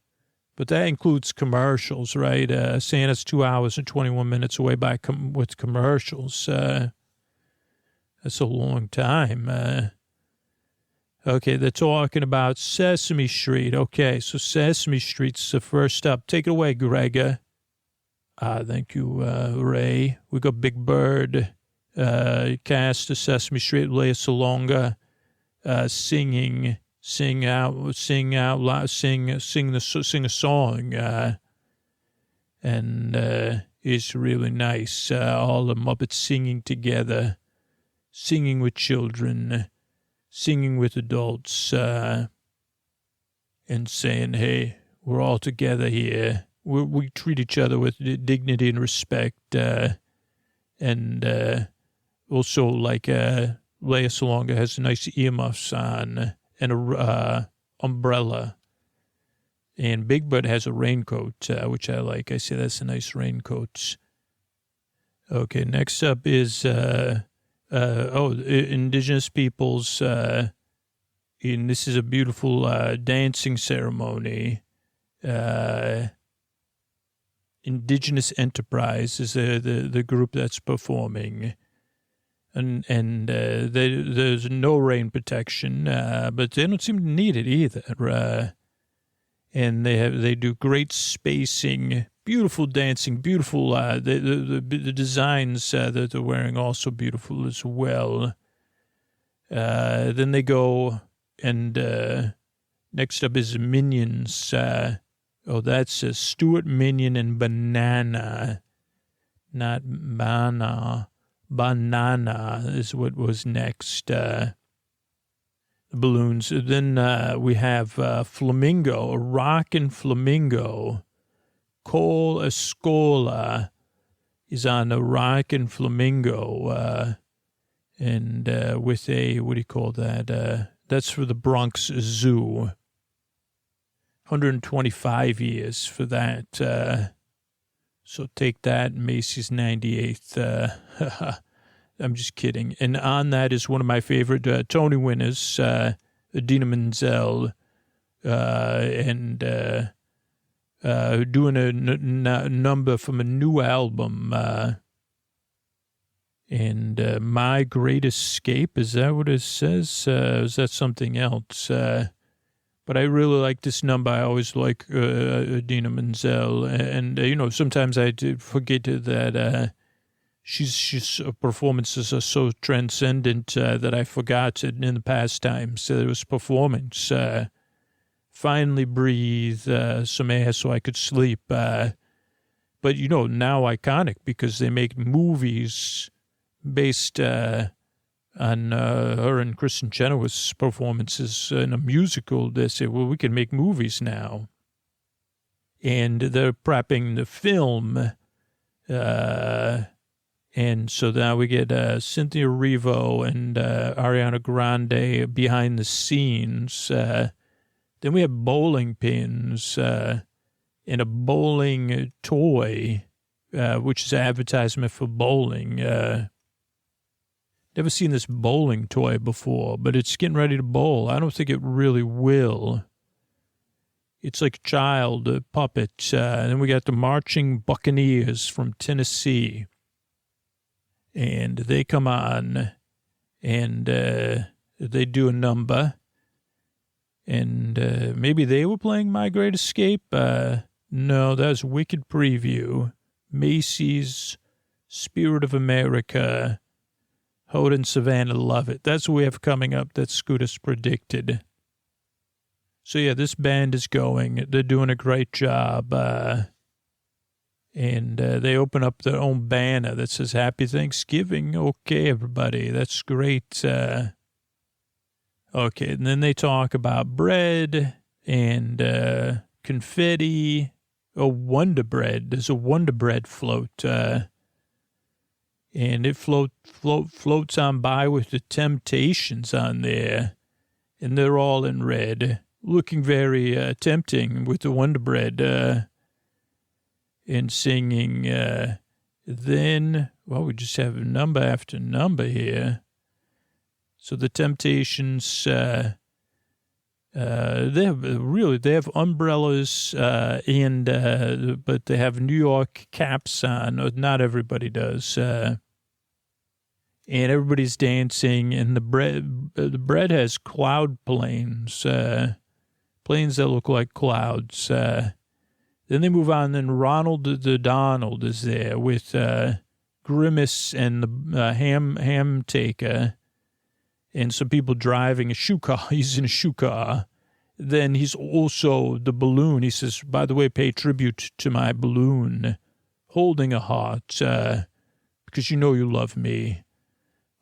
But that includes commercials, right? Santa's 2 hours and 21 minutes away with commercials. That's a long time. Okay, they're talking about Sesame Street. Okay, so Sesame Street's the first up. Take it away, Gregor. Thank you, Ray. We got Big Bird, cast of Sesame Street, Lea Salonga, sing a song, and it's really nice. All the Muppets singing together, singing with children, singing with adults, and saying, "Hey, we're all together here. We treat each other with dignity and respect." And also, like Lea Salonga has nice earmuffs on. And a umbrella. And Big Bird has a raincoat, which I like. I say that's a nice raincoat. Okay, next up is indigenous peoples. And this is a beautiful dancing ceremony. Indigenous Enterprise is the group that's performing. And there's no rain protection, but they don't seem to need it either. And they do great spacing, beautiful dancing, beautiful. The designs that they're wearing also beautiful as well. Then they go and next up is Minions. That's Stuart Minion and Banana, not Bana. Banana is what was next. Balloons. Then we have Flamingo, a rockin' Flamingo. Cole Escola is on a rockin' Flamingo. And with a, what do you call that? That's for the Bronx Zoo. 125 years for that. So take that, Macy's 98th. I'm just kidding. And on that is one of my favorite Tony winners, Idina Menzel, and doing a number from a new album. And My Great Escape, is that what it says? Is that something else? But I really like this number. I always like Idina Menzel. And sometimes I do forget that she's performances are so transcendent that I forgot it in the past times. There was performance. Finally Breathe, some air so I could sleep. But, now iconic because they make movies based on her and Kristen Chenoweth's performances in a musical. They say, well, we can make movies now. And they're prepping the film. And so now we get Cynthia Erivo and Ariana Grande behind the scenes. Then we have bowling pins and a bowling toy, which is an advertisement for bowling. Never seen this bowling toy before, but it's getting ready to bowl. I don't think it really will. It's like a child puppet. And then we got the Marching Buccaneers from Tennessee. And they come on and they do a number. And maybe they were playing My Great Escape. No, that was Wicked Preview. Macy's, Spirit of America, Hoda and Savannah Love It. That's what we have coming up that Scooter's predicted. So, yeah, this band is going. They're doing a great job. And they open up their own banner that says Happy Thanksgiving. Okay, everybody. That's great. Okay, and then they talk about bread and confetti. Oh, Wonder Bread. There's a Wonder Bread float. And it floats on by with the Temptations on there. And they're all in red, looking very tempting with the Wonder Bread and singing. Then, well, we just have number after number here. So the Temptations, they have umbrellas but they have New York caps on. Not everybody does. And everybody's dancing, and the bread has cloud planes, planes that look like clouds. Then they move on, then Ronald the Donald is there with Grimace and the ham taker, and some people driving a shoe car. He's in a shoe car. Then he's also the balloon. He says, by the way, pay tribute to my balloon, holding a heart, because you know you love me.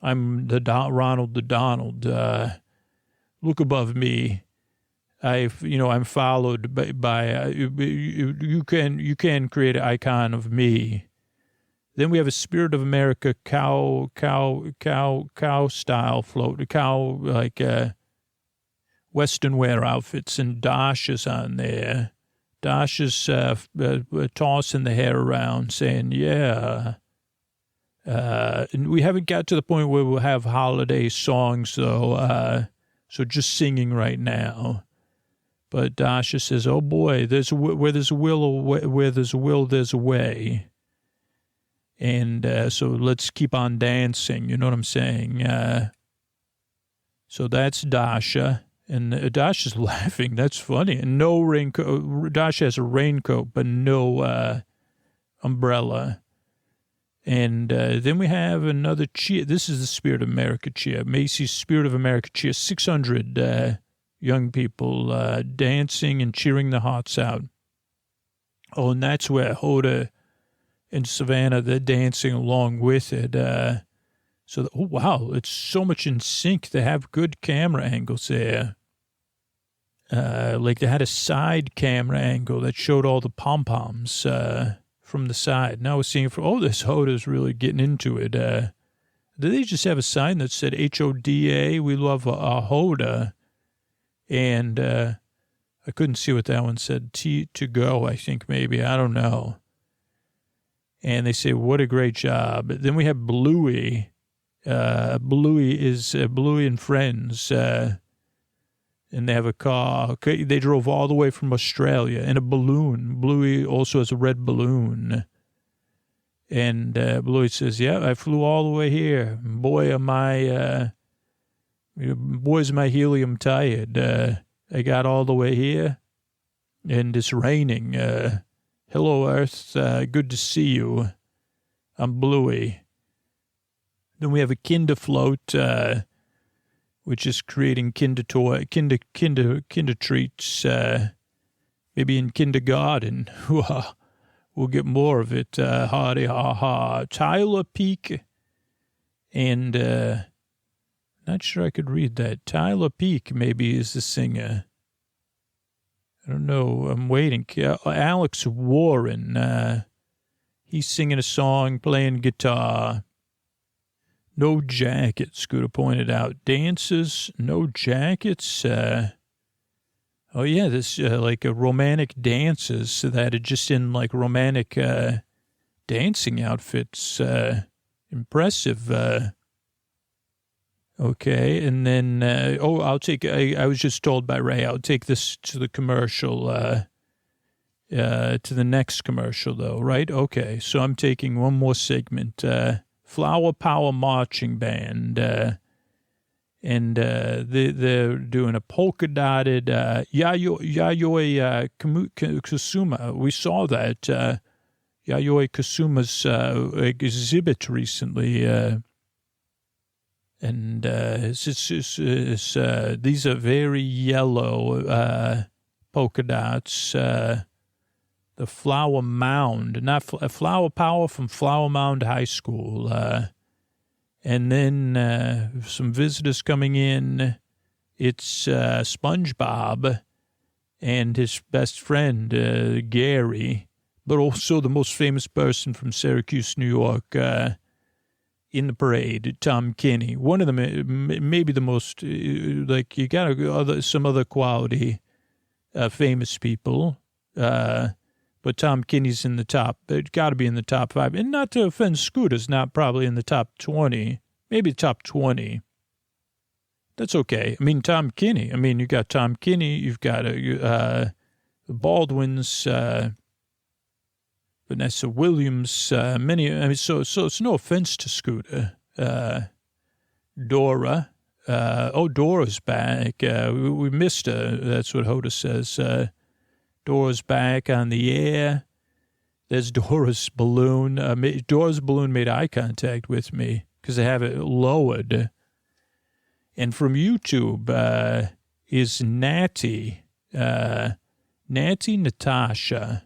I'm Ronald the Donald. Look above me. I'm followed by you can create an icon of me. Then we have a Spirit of America cow style float, cow like Western wear outfits, and Dasha's on there. Dasha's tossing the hair around, saying, yeah. And we haven't got to the point where we'll have holiday songs, though, so just singing right now. But Dasha says, oh, boy, where there's a will, there's a way. And so let's keep on dancing, you know what I'm saying? So that's Dasha. And Dasha's laughing. That's funny. And no raincoat. Dasha has a raincoat, but no umbrella. And then we have another cheer. This is the Spirit of America cheer. Macy's Spirit of America cheer. 600 young people dancing and cheering their hearts out. Oh, and that's where Hoda and Savannah, they're dancing along with it. Oh, wow, it's so much in sync. They have good camera angles there. Like they had a side camera angle that showed all the pom-poms from the side. Now we're seeing this Hoda's really getting into it. Did they just have a sign that said Hoda? We love Hoda. And I couldn't see what that one said. T to go, I think maybe. I don't know. And they say, what a great job. Then we have Bluey. Bluey is Bluey and Friends. And they have a car. Okay, they drove all the way from Australia in a balloon. Bluey also has a red balloon. And Bluey says, yeah, I flew all the way here. Boy, boy's my helium tired. I got all the way here, and it's raining. Hello, Earth. Good to see you. I'm Bluey. Then we have a kinder float, which is creating kinder treats, maybe in kindergarten. We'll get more of it. Hardy ha ha. Tyler Peak, and not sure I could read that. Tyler Peak maybe is the singer. I don't know. I'm waiting. Alex Warren. He's singing a song, playing guitar. No jackets, Scooter pointed out. Dances, no jackets. Oh, yeah, this like romantic dances that are just in like romantic dancing outfits. Impressive. Okay, and then, I'll take, I was just told by Ray, I'll take this to the commercial, to the next commercial, though, right? Okay, so I'm taking one more segment. Flower Power Marching Band, and they're doing a polka-dotted Yayoi Kusuma. We saw that Yayoi Kusuma's exhibit recently, and these are very yellow polka dots. The Flower Mound, not Flower Power from Flower Mound High School. And then some visitors coming in. It's SpongeBob and his best friend, Gary, but also the most famous person from Syracuse, New York, in the parade, Tom Kenny. One of them, maybe the most, like, you got some other quality famous people. But Tom Kenny's in the top. It's got to be in the top 5. And not to offend Scooter's not probably in the top 20. Maybe top 20. That's okay. I mean, Tom Kenny. I mean, you got Tom Kenny. You've got the Baldwins, Vanessa Williams, many. I mean, so it's no offense to Scooter. Dora. Dora's back. We missed her. That's what Hoda says. Dora's back on the air. There's Dora's balloon. Dora's balloon made eye contact with me because I have it lowered. And from YouTube is Natty. Natty Natasha.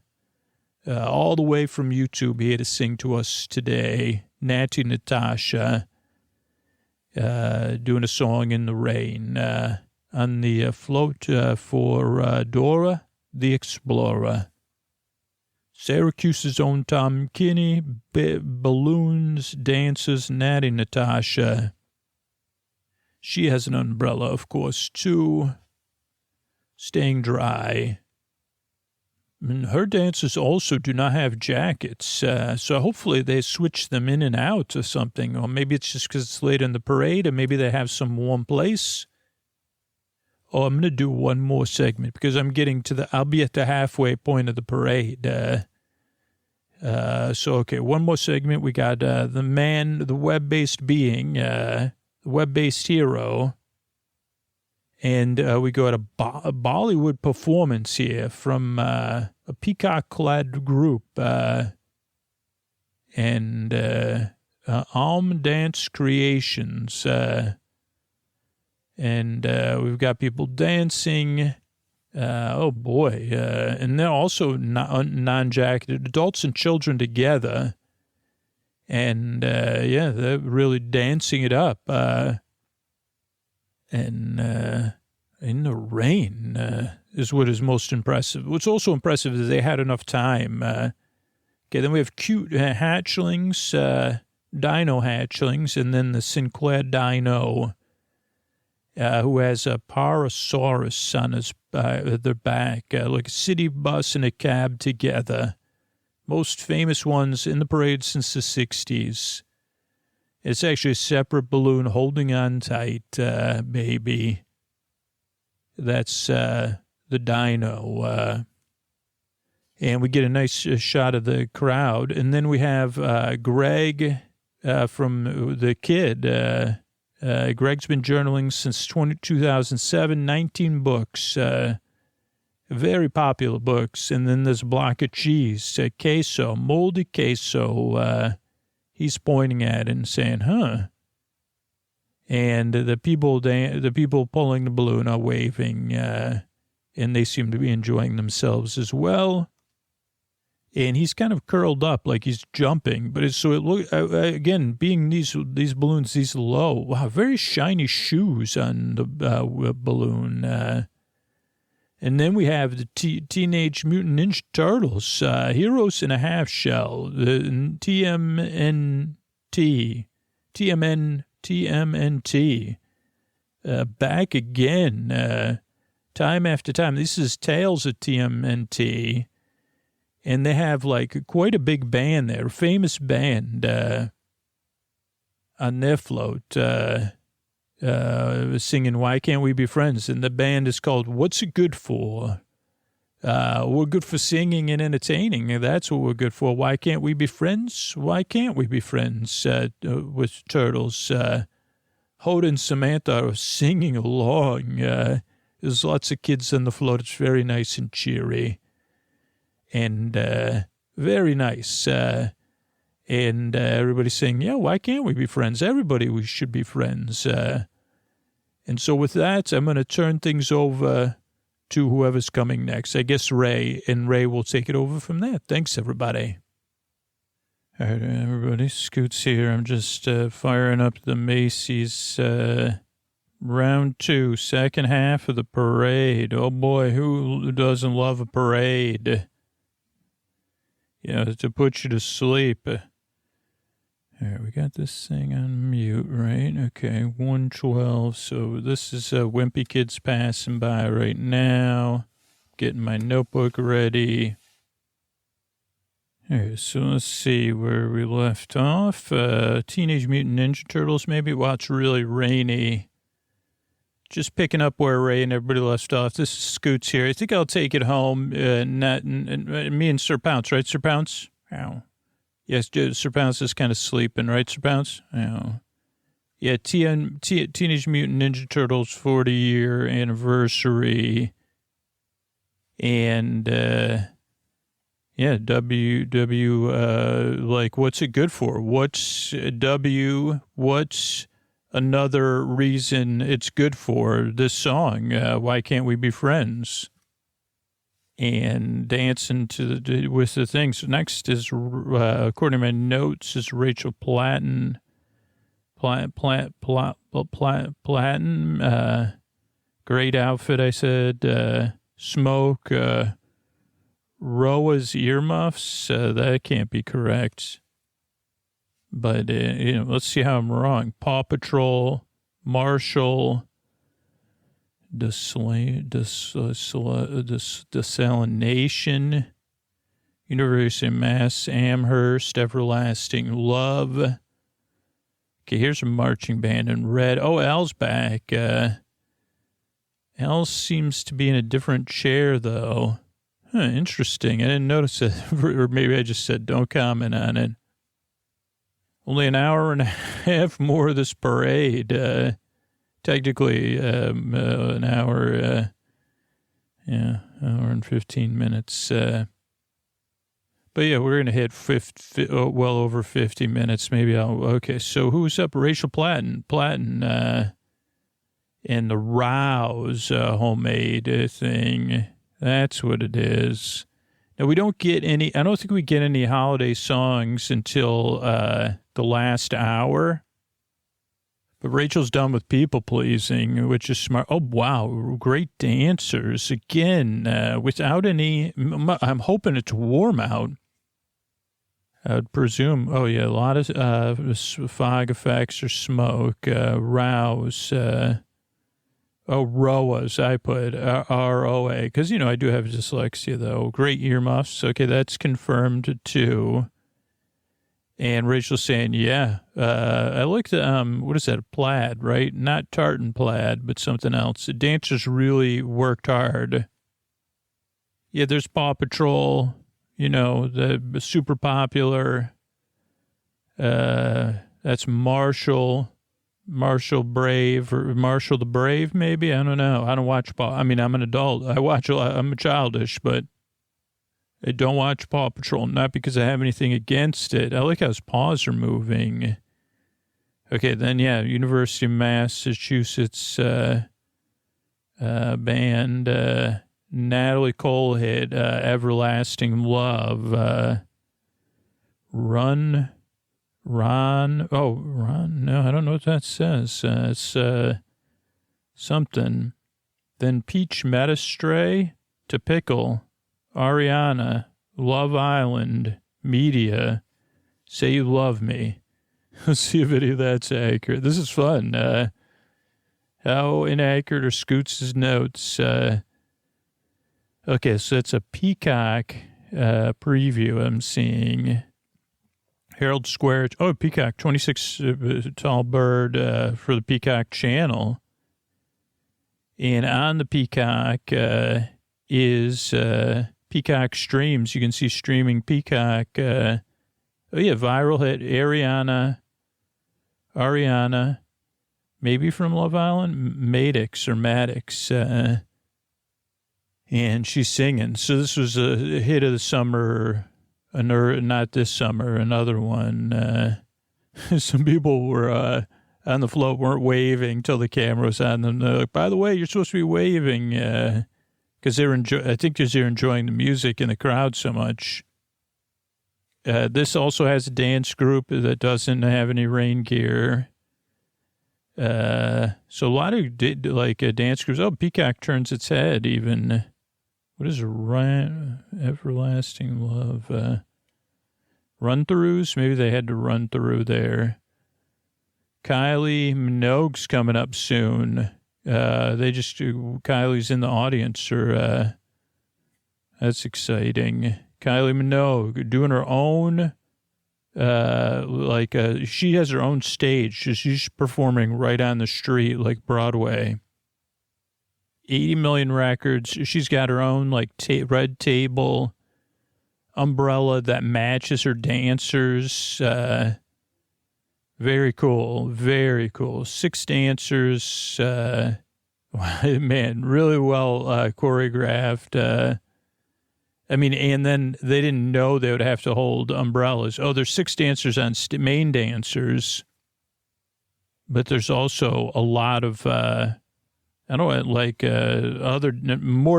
All the way from YouTube here to sing to us today. Natty Natasha doing a song in the rain on the float for Dora the Explorer. Syracuse's own Tom Kenny, balloons, dances, Natty Natasha. She has an umbrella, of course, too. Staying dry. And her dancers also do not have jackets, so hopefully they switch them in and out or something. Or maybe it's just because it's late in the parade, or maybe they have some warm place. Oh, I'm going to do one more segment because I'll be at the halfway point of the parade. Okay, one more segment. We got the web-based being, the web-based hero. And we got a Bollywood performance here from a peacock-clad group. And Alm Dance Creations. And we've got people dancing. Oh, boy. And they're also non-jacketed, adults and children together. And, they're really dancing it up. And in the rain is what is most impressive. What's also impressive is they had enough time. Okay, then we have cute hatchlings, dino hatchlings, and then the Sinclair dino, who has a Parasaurus on their back, like a city bus and a cab together. Most famous ones in the parade since the 60s. It's actually a separate balloon holding on tight, baby. That's the dino. And we get a nice shot of the crowd. And then we have Greg from the kid. Greg's been journaling since 2007, 19 books, very popular books. And then there's a block of cheese, queso, moldy queso. He's pointing at it and saying, huh. And the people pulling the balloon are waving, and they seem to be enjoying themselves as well. And he's kind of curled up like he's jumping, but again, being these balloons, these low, wow, very shiny shoes on the balloon. And then we have the Teenage Mutant Ninja Turtles, Heroes in a Half Shell, the TMNT, back again, time after time. This is Tales of TMNT. And they have like quite a big band there, a famous band on their float, singing Why Can't We Be Friends? And the band is called What's It Good For? We're good for singing and entertaining. That's what we're good for. Why can't we be friends? Why can't we be friends with turtles? Hoda and Samantha are singing along. There's lots of kids on the float. It's very nice and cheery. And very nice. And everybody's saying, yeah, why can't we be friends? We should be friends. And so with that, I'm going to turn things over to whoever's coming next. I guess Ray, and Ray will take it over from there. Thanks, everybody. All right, everybody, Scoots here. I'm just firing up the Macy's round 2, second half of the parade. Oh, boy, who doesn't love a parade? To put you to sleep. All right, we got this thing on mute, right? Okay, 112. So this is Wimpy Kids passing by right now. Getting my notebook ready. All right, so let's see where we left off. Teenage Mutant Ninja Turtles, maybe. Well, it's really rainy. Just picking up where Ray and everybody left off. This is Scoots here. I think I'll take it home. Me and Sir Pounce, right, Sir Pounce? Ow. Yes, Sir Pounce is kind of sleeping, right, Sir Pounce? Ow. Yeah, Teenage Mutant Ninja Turtles 40-year anniversary. And, like, what's it good for? What's another reason it's good for this song? Why can't we be friends? And dancing with the things. Next is, according to my notes, is Rachel Platten. Great outfit, I said. Smoke. Roa's earmuffs. That can't be correct. But, let's see how I'm wrong. Paw Patrol, Marshall, Desalination, University of Mass, Amherst, Everlasting Love. Okay, here's a marching band in red. Oh, Al's back. Al seems to be in a different chair, though. Huh, interesting. I didn't notice it. Or maybe I just said don't comment on it. Only an hour and a half more of this parade. Technically, an hour, hour and 15 minutes. But yeah, we're going to hit well over 50 minutes. Maybe okay, so who's up? Rachel Platten, and the Rouse homemade thing. That's what it is. Now, we don't get I don't think we get any holiday songs until the last hour. But Rachel's done with people pleasing, which is smart. Oh, wow. Great dancers. Again, without any, I'm hoping it's warm out. I would presume, a lot of fog effects or smoke, rouse, ROAs, I put, ROA, because, I do have dyslexia, though. Great earmuffs. Okay, that's confirmed, too. And Rachel's saying, yeah, I like the, what is that, plaid, right? Not tartan plaid, but something else. The dancers really worked hard. Yeah, there's Paw Patrol. You know, the super popular, that's Marshall Brave, or Marshall the Brave, maybe? I don't know. I don't watch Paw. I mean, I'm an adult. I watch a lot. I'm childish, but I don't watch Paw Patrol. Not because I have anything against it. I like how his paws are moving. Okay, then, yeah, University of Massachusetts band, Natalie Cole hit Everlasting Love. Run. No, I don't know what that says. It's something. Then Peach Metastray to Pickle, Ariana, Love Island, Media, Say You Love Me. Let's see if any of that's accurate. This is fun. How inaccurate are Scoots' notes? Okay, so it's a Peacock preview I'm seeing. Herald Square. Oh, Peacock, 26 tall bird for the Peacock channel. And on the Peacock is Peacock Streams. You can see streaming Peacock. Oh, yeah, viral hit Ariana, maybe from Love Island, Maddox. And she's singing. So this was a hit of the summer. Not this summer, another one. Some people were on the float, weren't waving till the camera was on them. They're like, by the way, you're supposed to be waving, because I think because they're enjoying the music and the crowd so much. This also has a dance group that doesn't have any rain gear. So a lot of dance groups. Oh, Peacock turns its head even. What is Everlasting Love? Run-throughs? Maybe they had to run through there. Kylie Minogue's coming up soon. Kylie's in the audience. That's exciting. Kylie Minogue doing her own, she has her own stage. She's performing right on the street, like Broadway. 80 million records. She's got her own red table umbrella that matches her dancers. Very cool. Very cool. 6 dancers. Man, really well choreographed. And then they didn't know they would have to hold umbrellas. Oh, there's 6 dancers on main dancers. But there's also a lot of... more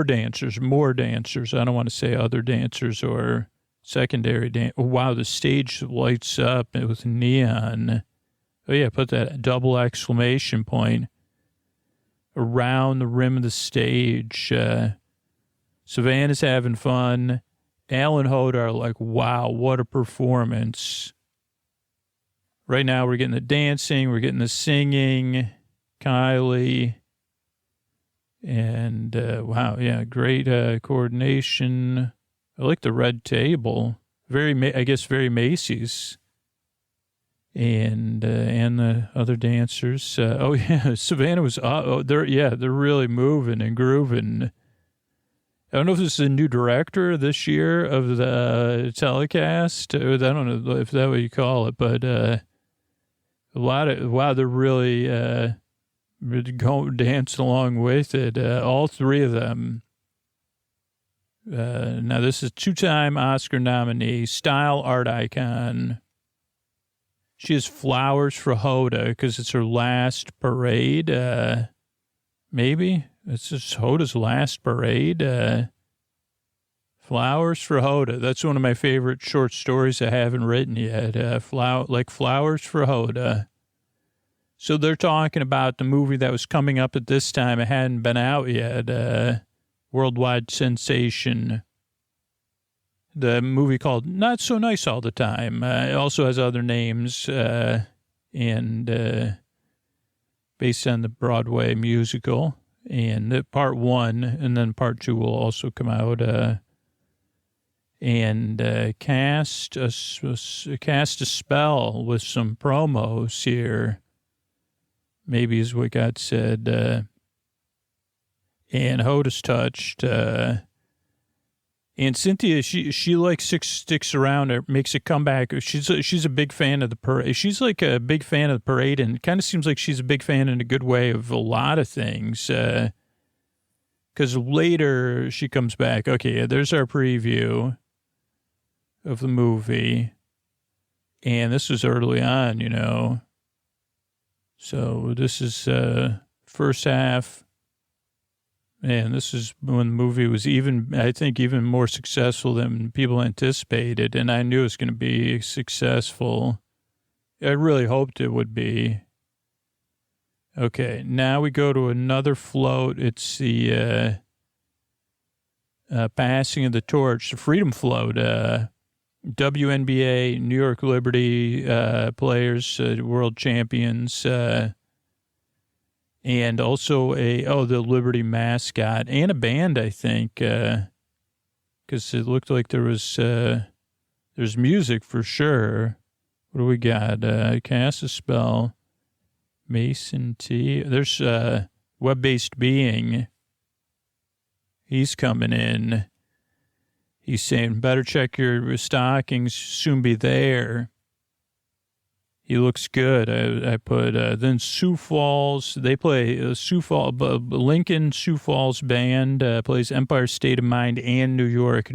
dancers. I don't want to say other dancers or secondary dance. Oh, wow, the stage lights up with neon. Oh, yeah, put that double exclamation point around the rim of the stage. Savannah's having fun. Al and Hoda are like, wow, what a performance. Right now we're getting the dancing, we're getting the singing. Kylie... And, wow, yeah, great coordination. I like the red table. Very Macy's. And the other dancers. Savannah was, they're really moving and grooving. I don't know if this is a new director this year of the telecast. I don't know if that's what you call it, but they're really... go dance along with it. All 3 of them. Now, this is 2-time Oscar nominee, style art icon. She has flowers for Hoda because it's her last parade. Maybe it's just Hoda's last parade. Flowers for Hoda. That's one of my favorite short stories I haven't written yet. Flowers for Hoda. So they're talking about the movie that was coming up at this time. It hadn't been out yet. Worldwide sensation. The movie called Not So Nice All the Time. It also has other names and based on the Broadway musical. And part 1 and then part 2 will also come out. Cast a spell with some promos here. Maybe is what God said. And Hoda's touched. And Cynthia, she like sticks around or makes a comeback. She's a big fan of the parade. She's like a big fan of the parade, and it kind of seems like she's a big fan in a good way of a lot of things. Because later she comes back. Okay, there's our preview of the movie, and this was early on, you know. So this is first half. Man, this is when the movie was I think even more successful than people anticipated, and I knew it was going to be successful. I really hoped it would be. Okay, now we go to another float. It's the passing of the torch, the Freedom Float. WNBA, New York Liberty players, world champions, and also the Liberty mascot and a band, I think, because it looked like there's music for sure. What do we got? Cast a spell. Mason T. There's Web-Based Being. He's coming in. He's saying, better check your stockings, soon be there. He looks good. I put, then Sioux Falls, they play Lincoln Sioux Falls band plays Empire State of Mind and New York.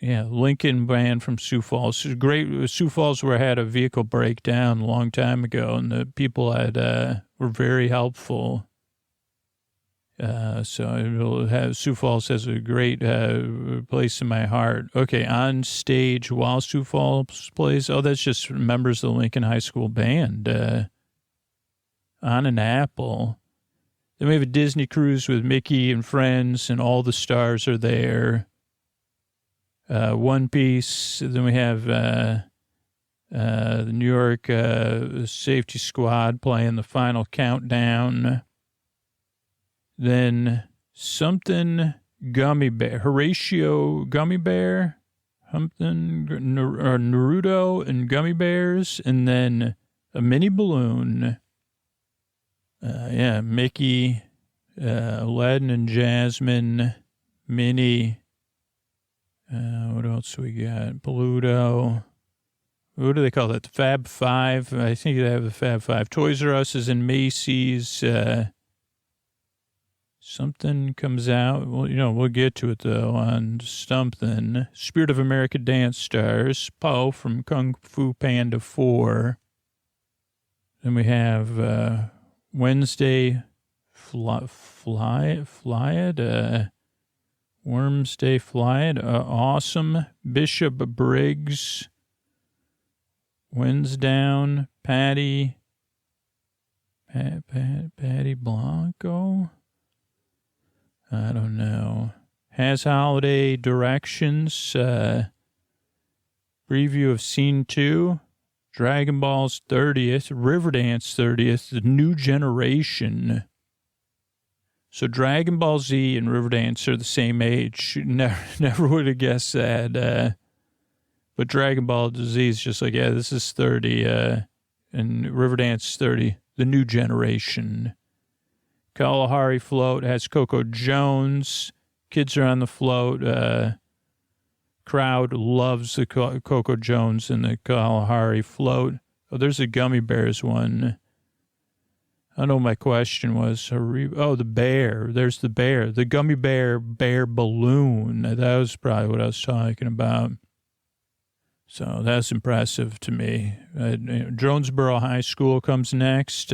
Lincoln band from Sioux Falls. Great. Sioux Falls where I had a vehicle breakdown a long time ago, and the people were very helpful. So Sioux Falls has a great place in my heart. Okay, on stage while Sioux Falls plays. Oh, that's just members of the Lincoln High School band. On an apple. Then we have a Disney cruise with Mickey and friends, and all the stars are there. One Piece. Then we have the New York Safety Squad playing the final countdown. Then something gummy bear, Horatio gummy bear, something, or Naruto and gummy bears, and then a mini balloon. Mickey, Aladdin and Jasmine, Minnie. What else we got? Pluto. What do they call that? The Fab Five. I think they have the Fab Five. Toys R Us is in Macy's. Something comes out. Well, we'll get to it, though, on something. Spirit of America Dance Stars. Po from Kung Fu Panda 4. Then we have Wednesday Flyed. Wormsday Flyed. Awesome. Bishop Briggs. Winsdown. Patty Blanco. I don't know. Has Holiday Directions. Preview of Scene 2. Dragon Ball's 30th. Riverdance 30th. The New Generation. So Dragon Ball Z and Riverdance are the same age. Never would have guessed that. But Dragon Ball Z is just like, this is 30. And Riverdance 30. The New Generation. Kalahari float has Coco Jones. Kids are on the float. Crowd loves the Coco Jones and the Kalahari float. Oh, there's a Gummy Bears one. I know my question was. The bear. There's the bear. The Gummy Bear balloon. That was probably what I was talking about. So that's impressive to me. Jonesboro High School comes next.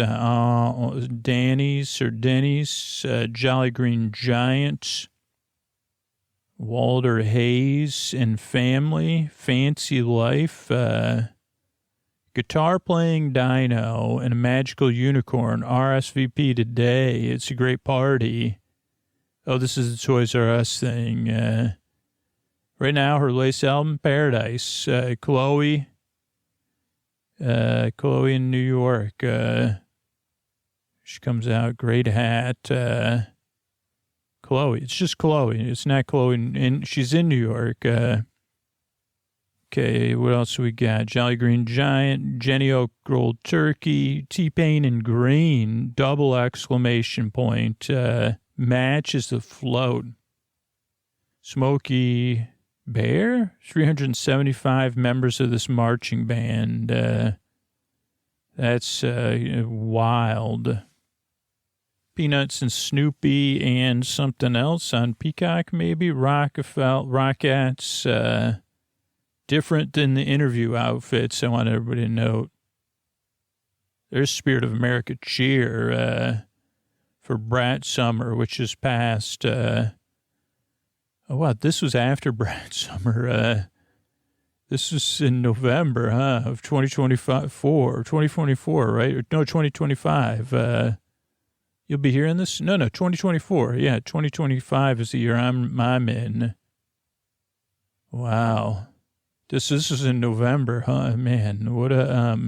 Denny's, Jolly Green Giant, Walter Hayes and Family, Fancy Life, Guitar Playing Dino, and a Magical Unicorn, RSVP today. It's a great party. Oh, this is the Toys R Us thing. Right now, her latest album, Paradise. Chloe in New York. She comes out, great hat. Chloe, it's just Chloe. It's not Chloe, and she's in New York. Okay, what else we got? Jolly Green Giant, Jenny Oak Rolled Turkey, T-Pain and Green, double exclamation point. Match is the float. Smokey Bear, 375 members of this marching band. That's wild. Peanuts and Snoopy and something else on Peacock, maybe. Rockettes. Different than the interview outfits, I want everybody to note. There's Spirit of America cheer for Brat Summer, which is past. Oh, wow, this was after Brat Summer. This was in November, of 2024, right? No, 2025. You'll be hearing this? No, 2024. Yeah, 2025 is the year I'm in. Wow. This is in November, huh? Man, what a,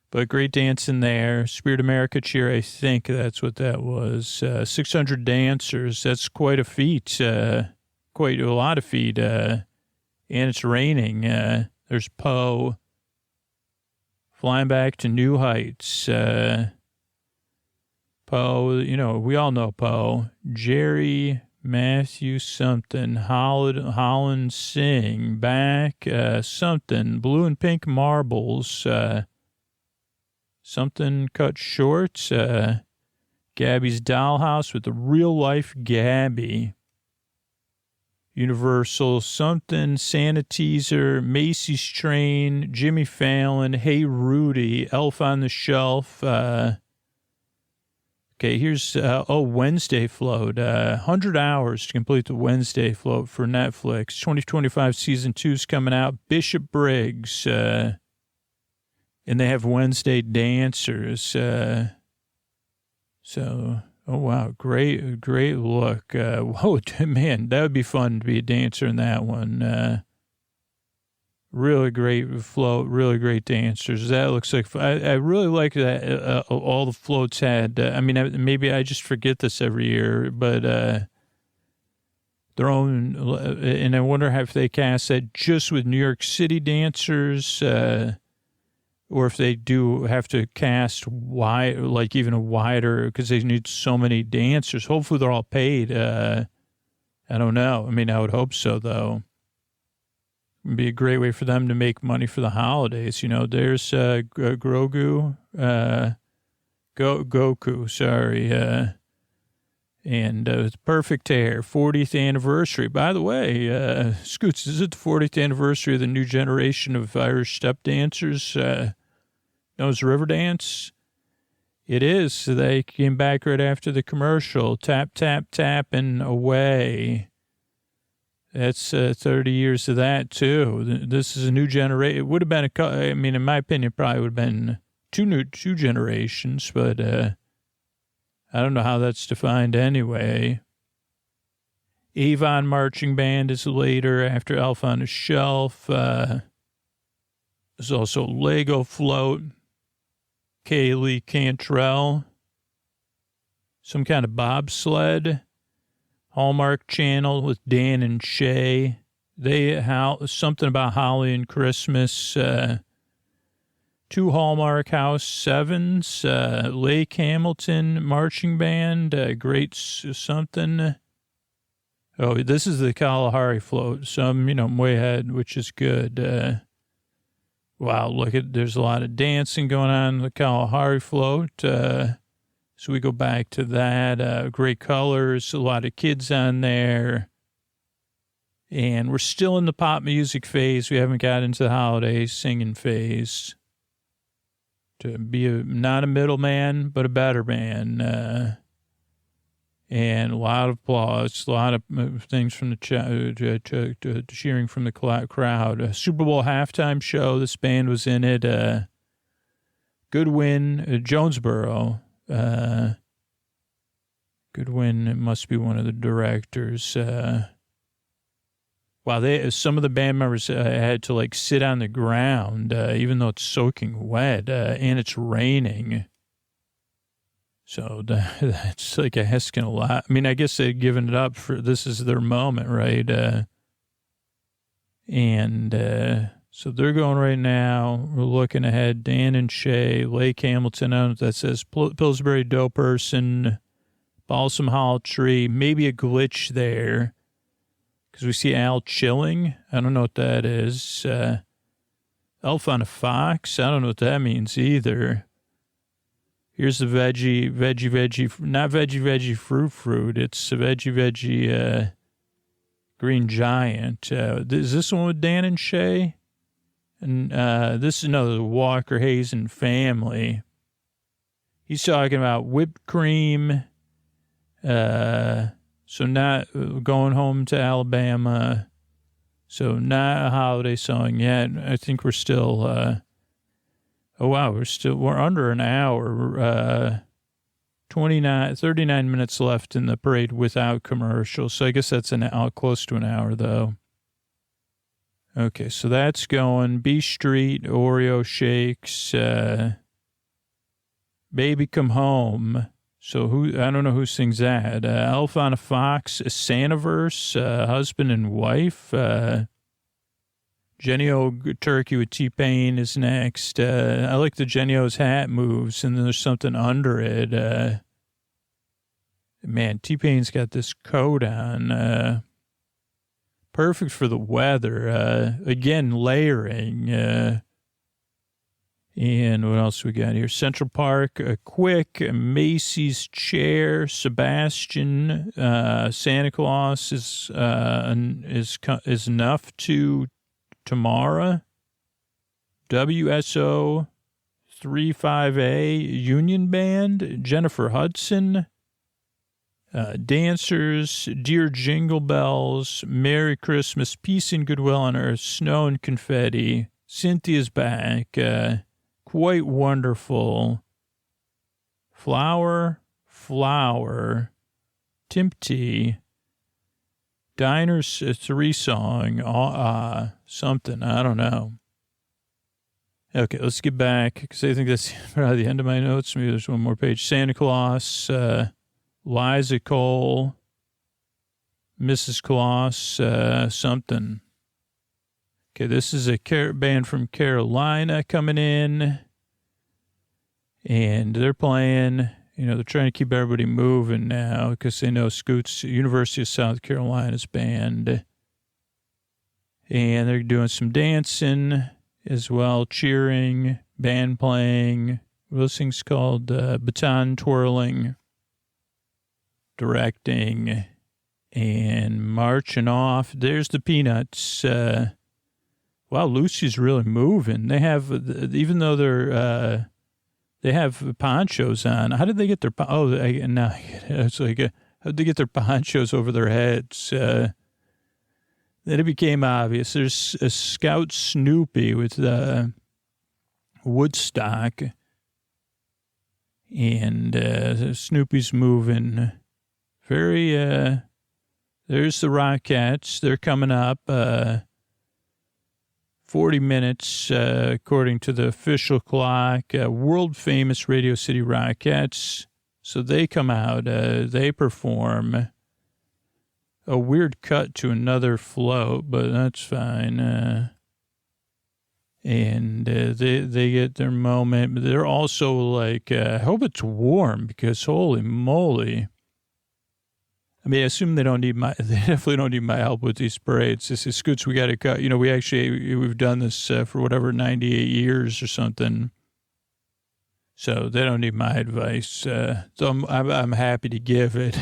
but great dancing there. Spirit America cheer, I think that's what that was. 600 dancers. That's quite a feat. Quite a lot of feet. And it's raining. There's Poe flying back to new heights. Poe, we all know Poe. Jerry Matthew something, Holland Sing, back, something, blue and pink marbles, something cut short, Gabby's Dollhouse with the real life Gabby, Universal something, Santa Teaser, Macy's Train, Jimmy Fallon, Hey Rudy, Elf on the Shelf, okay, here's, Wednesday float, 100 hours to complete the Wednesday float for Netflix. 2025 season 2's coming out. Bishop Briggs, and they have Wednesday dancers. So, oh, wow, great look. Whoa, man, that would be fun to be a dancer in that one. Really great float, really great dancers. That looks like, I really like that all the floats had, maybe I just forget this every year, but their own, and I wonder if they cast that just with New York City dancers, or if they do have to cast wide, like even a wider, because they need so many dancers. Hopefully they're all paid. I don't know. I would hope so, though. It'd be a great way for them to make money for the holidays. There's Grogu, Goku, sorry. And perfect hair, 40th anniversary. By the way, Scoots, is it the 40th anniversary of the new generation of Irish step dancers known as Riverdance? It is. So they came back right after the commercial. Tap, tap, tap, and away. That's 30 years of that, too. This is a new generation. It would have been in my opinion, probably would have been two generations, but I don't know how that's defined anyway. Avon Marching Band is later after Elf on the Shelf. There's also Lego Float, Kaylee Cantrell, some kind of bobsled. Hallmark Channel with Dan and Shay. Something about Holly and Christmas. 2 Hallmark House 7s. Lake Hamilton Marching Band. Great something. Oh, this is the Kalahari float. So I'm way ahead, which is good. Wow, there's a lot of dancing going on in the Kalahari float. So we go back to that. Great colors, a lot of kids on there. And we're still in the pop music phase. We haven't got into the holiday singing phase. To be not a middleman, but a better man. And a lot of applause, a lot of things from the cheering from the crowd. A Super Bowl halftime show. This band was in it. Good win, Jonesboro. Goodwin, it must be one of the directors. Wow, some of the band members had to sit on the ground, even though it's soaking wet, and it's raining. So that's asking a lot. I guess they've given it up for, this is their moment, right? So they're going right now. We're looking ahead. Dan and Shay, Lake Hamilton, that says Pillsbury Doe Person, Balsam Hall Tree, maybe a glitch there. because we see Al chilling. I don't know what that is. Elf on a Fox. I don't know what that means either. Here's the veggie, not veggie, fruit. It's a veggie, Green Giant. Is this one with Dan and Shay? And this is another Walker Hazen family. He's talking about whipped cream. So not going home to Alabama. So not a holiday song yet. I think we're still... we're under an hour, 39 minutes left in the parade without commercials. So I guess that's close to an hour though. Okay. So that's going B Street, Oreo shakes, Baby Come Home. So I don't know who sings that. Elf on a Fox, Santaverse, husband and wife, Jenny O Turkey with T-Pain is next. I like the Jenny O's hat moves, and then there's something under it. Man, T-Pain's got this coat on. Perfect for the weather. Again, layering. And what else we got here? Central Park, Quick, Macy's chair, Sebastian, Santa Claus is enough to... Tamara, WSO 35A Union Band, Jennifer Hudson, Dancers, Dear Jingle Bells, Merry Christmas, Peace and Goodwill on Earth, Snow and Confetti, Cynthia's back, quite wonderful, Flower, Timpty, Diners 3 song, something, I don't know. Okay, let's get back, because I think that's probably the end of my notes. Maybe there's one more page. Santa Claus, Liza Cole, Mrs. Claus, something. Okay, this is a band from Carolina coming in, and they're playing... they're trying to keep everybody moving now because they know Scoot's University of South Carolina's band. And they're doing some dancing as well, cheering, band playing. This thing's called baton twirling, directing, and marching off. There's the Peanuts. Wow, Lucy's really moving. They have, even though they're... They have ponchos on. How did they get their... it's like, how did they get their ponchos over their heads? Then it became obvious. There's a Scout Snoopy with Woodstock. And Snoopy's moving. Very... there's the Rockettes. They're coming up... 40 minutes, according to the official clock, world-famous Radio City Rockettes. So they come out, they perform. A weird cut to another float, but that's fine. And they get their moment. But they're also like, I hope it's warm, because holy moly. I mean, I assume they definitely don't need my help with these parades. This is Scoots, we got to cut. We've done this for whatever, 98 years or something. So they don't need my advice. So I'm happy to give it.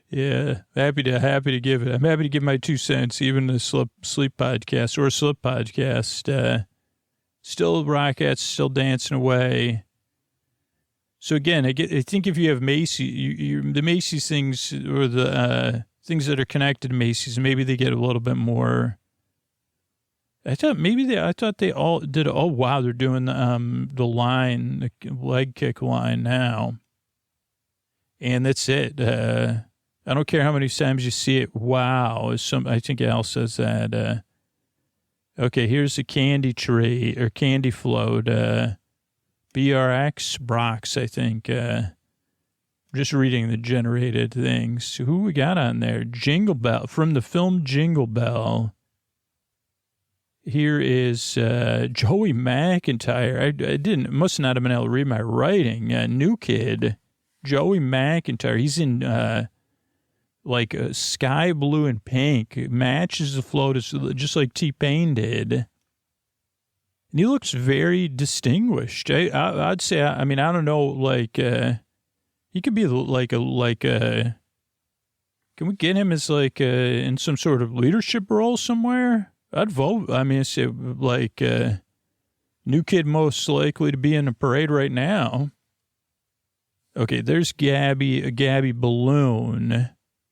Yeah, happy to give it. I'm happy to give my 2 cents, even the sleep podcast or slip podcast. Still Rockettes, still dancing away. So again, I think if you have Macy, the Macy's things or the things that are connected to Macy's, maybe they get a little bit more. I thought they all did. Oh wow, they're doing the line, the leg kick line now, and that's it. I don't care how many times you see it. Wow, I think Al says that. Okay, here's the candy tree or candy float. BRX, Brox, I think. Just reading the generated things. Who we got on there? Jingle Bell, from the film Jingle Bell. Here is Joey McIntyre. Must not have been able to read my writing. New kid, Joey McIntyre. He's in like sky blue and pink. It matches the float just like T-Pain did. And he looks very distinguished. I'd say, I mean, I don't know, like, he could be can we get him as like in some sort of leadership role somewhere? I'd vote. I mean, it's like new kid most likely to be in a parade right now. Okay, there's Gabby Balloon,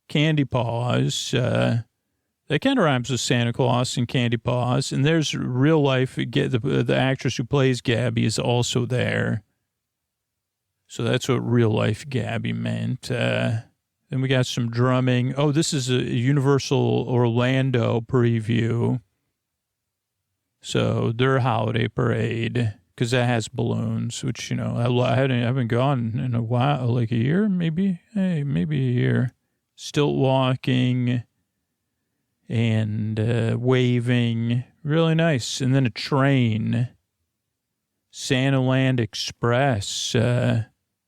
Candy Paws. That kind of rhymes with Santa Claus and Candy Paws. And there's real life. The actress who plays Gabby is also there. So that's what real life Gabby meant. Then we got some drumming. Oh, this is a Universal Orlando preview. So their holiday parade, because that has balloons, which, you know, I haven't gone in a while, like a year, maybe. Hey, maybe a year. Stilt walking and waving. Really nice. And then a train. Santa Land Express.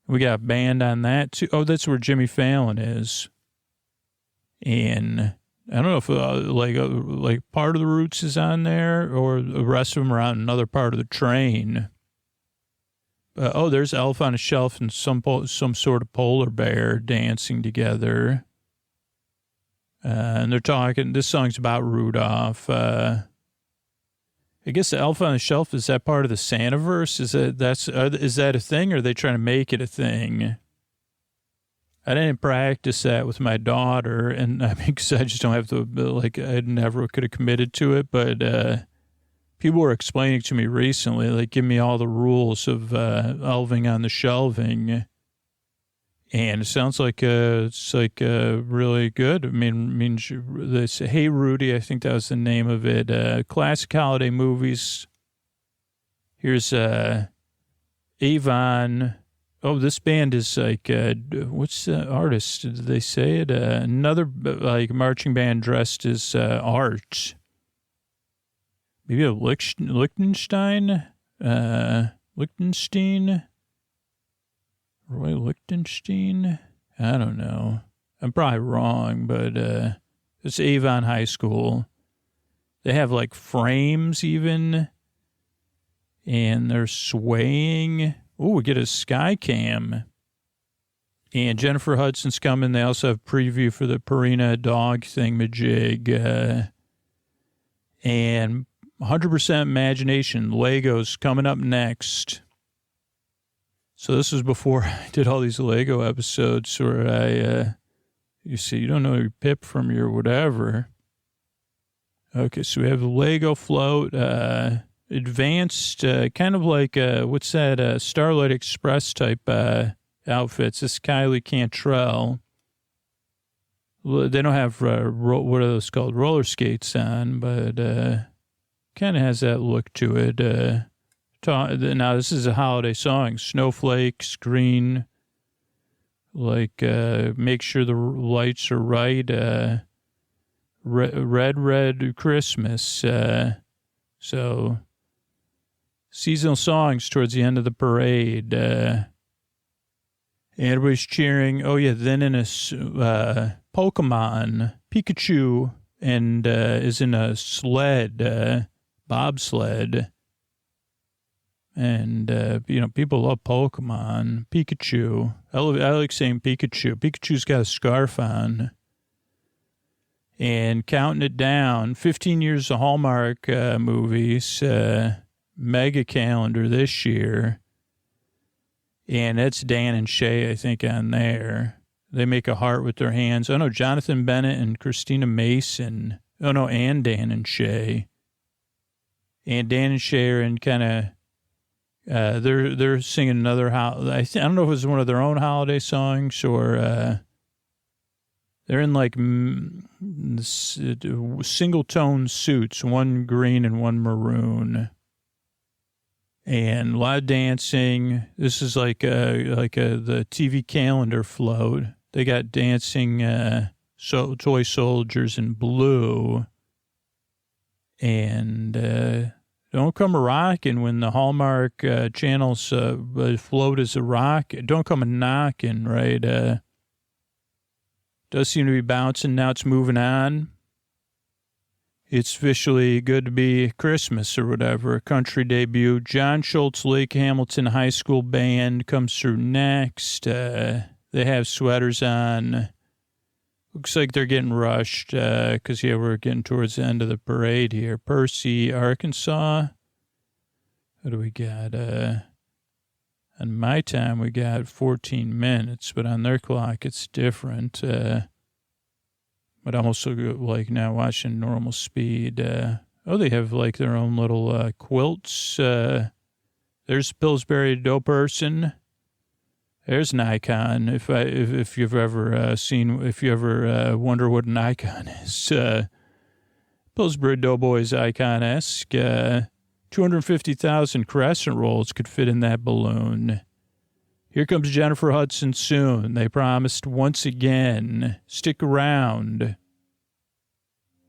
We got a band on that, too. Oh, that's where Jimmy Fallon is. And I don't know if, like part of the Roots is on there or the rest of them are on another part of the train. Oh, there's Elf on a Shelf and some sort of polar bear dancing together. And they're talking, this song's about Rudolph. I guess the Elf on the Shelf, is that part of the Santaverse? Is that a thing, or are they trying to make it a thing? I didn't practice that with my daughter, and I mean, because I just don't have the, like, I never could have committed to it, but people were explaining to me recently, like, give me all the rules of elving on the shelving, and it sounds like it's like really good. I mean, they say, Hey Rudy, I think that was the name of it. Classic holiday movies. Here's Avon. Oh, this band is like, what's the artist? Did they say it? Another like marching band dressed as art. Maybe a Liechtenstein? Liechtenstein? Roy Lichtenstein? I don't know. I'm probably wrong, but it's Avon High School. They have like frames even, and they're swaying. Oh, we get a sky cam. And Jennifer Hudson's coming. They also have preview for the Purina dog thingamajig. And 100% imagination. Legos coming up next. So this was before I did all these Lego episodes where you see, you don't know your Pip from your whatever. Okay, so we have the Lego float, advanced, kind of like, what's that, Starlight Express type outfits. This is Kylie Cantrell. They don't have, what are those called, roller skates on, but kind of has that look to it. Now, this is a holiday song. Snowflakes, green, like, make sure the lights are right. Red Christmas. So, seasonal songs towards the end of the parade. Everybody's cheering. Oh, yeah, then in a Pokemon, Pikachu, and is in a sled, bobsled. And, you know, people love Pokemon. Pikachu. I like saying Pikachu. Pikachu's got a scarf on. And counting it down, 15 years of Hallmark movies, mega calendar this year. And that's Dan and Shay, I think, on there. They make a heart with their hands. Oh, no, Jonathan Bennett and Christina Mason. Oh, no, and Dan and Shay. And Dan and Shay are in kind of... they're singing another I don't know if it was one of their own holiday songs or they're in like single tone suits, one green and one maroon, and a lot of dancing. This is like the TV calendar float. They got dancing toy soldiers in blue, and don't come a-rockin' when the Hallmark channels float as a rock. Don't come a-knockin', right? Does seem to be bouncing. Now it's moving on. It's officially good to be Christmas or whatever. Country debut. John Schultz Lake Hamilton High School Band comes through next. They have sweaters on. Looks like they're getting rushed because, we're getting towards the end of the parade here. Percy, Arkansas. What do we got? On my time, we got 14 minutes, but on their clock, it's different. But I'm also now watching normal speed. They have their own little quilts. There's Pillsbury Dough Person. There's an icon. If you've ever wonder what an icon is, Pillsbury Doughboy's icon-esque. 250,000 crescent rolls could fit in that balloon. Here comes Jennifer Hudson soon. They promised once again. Stick around.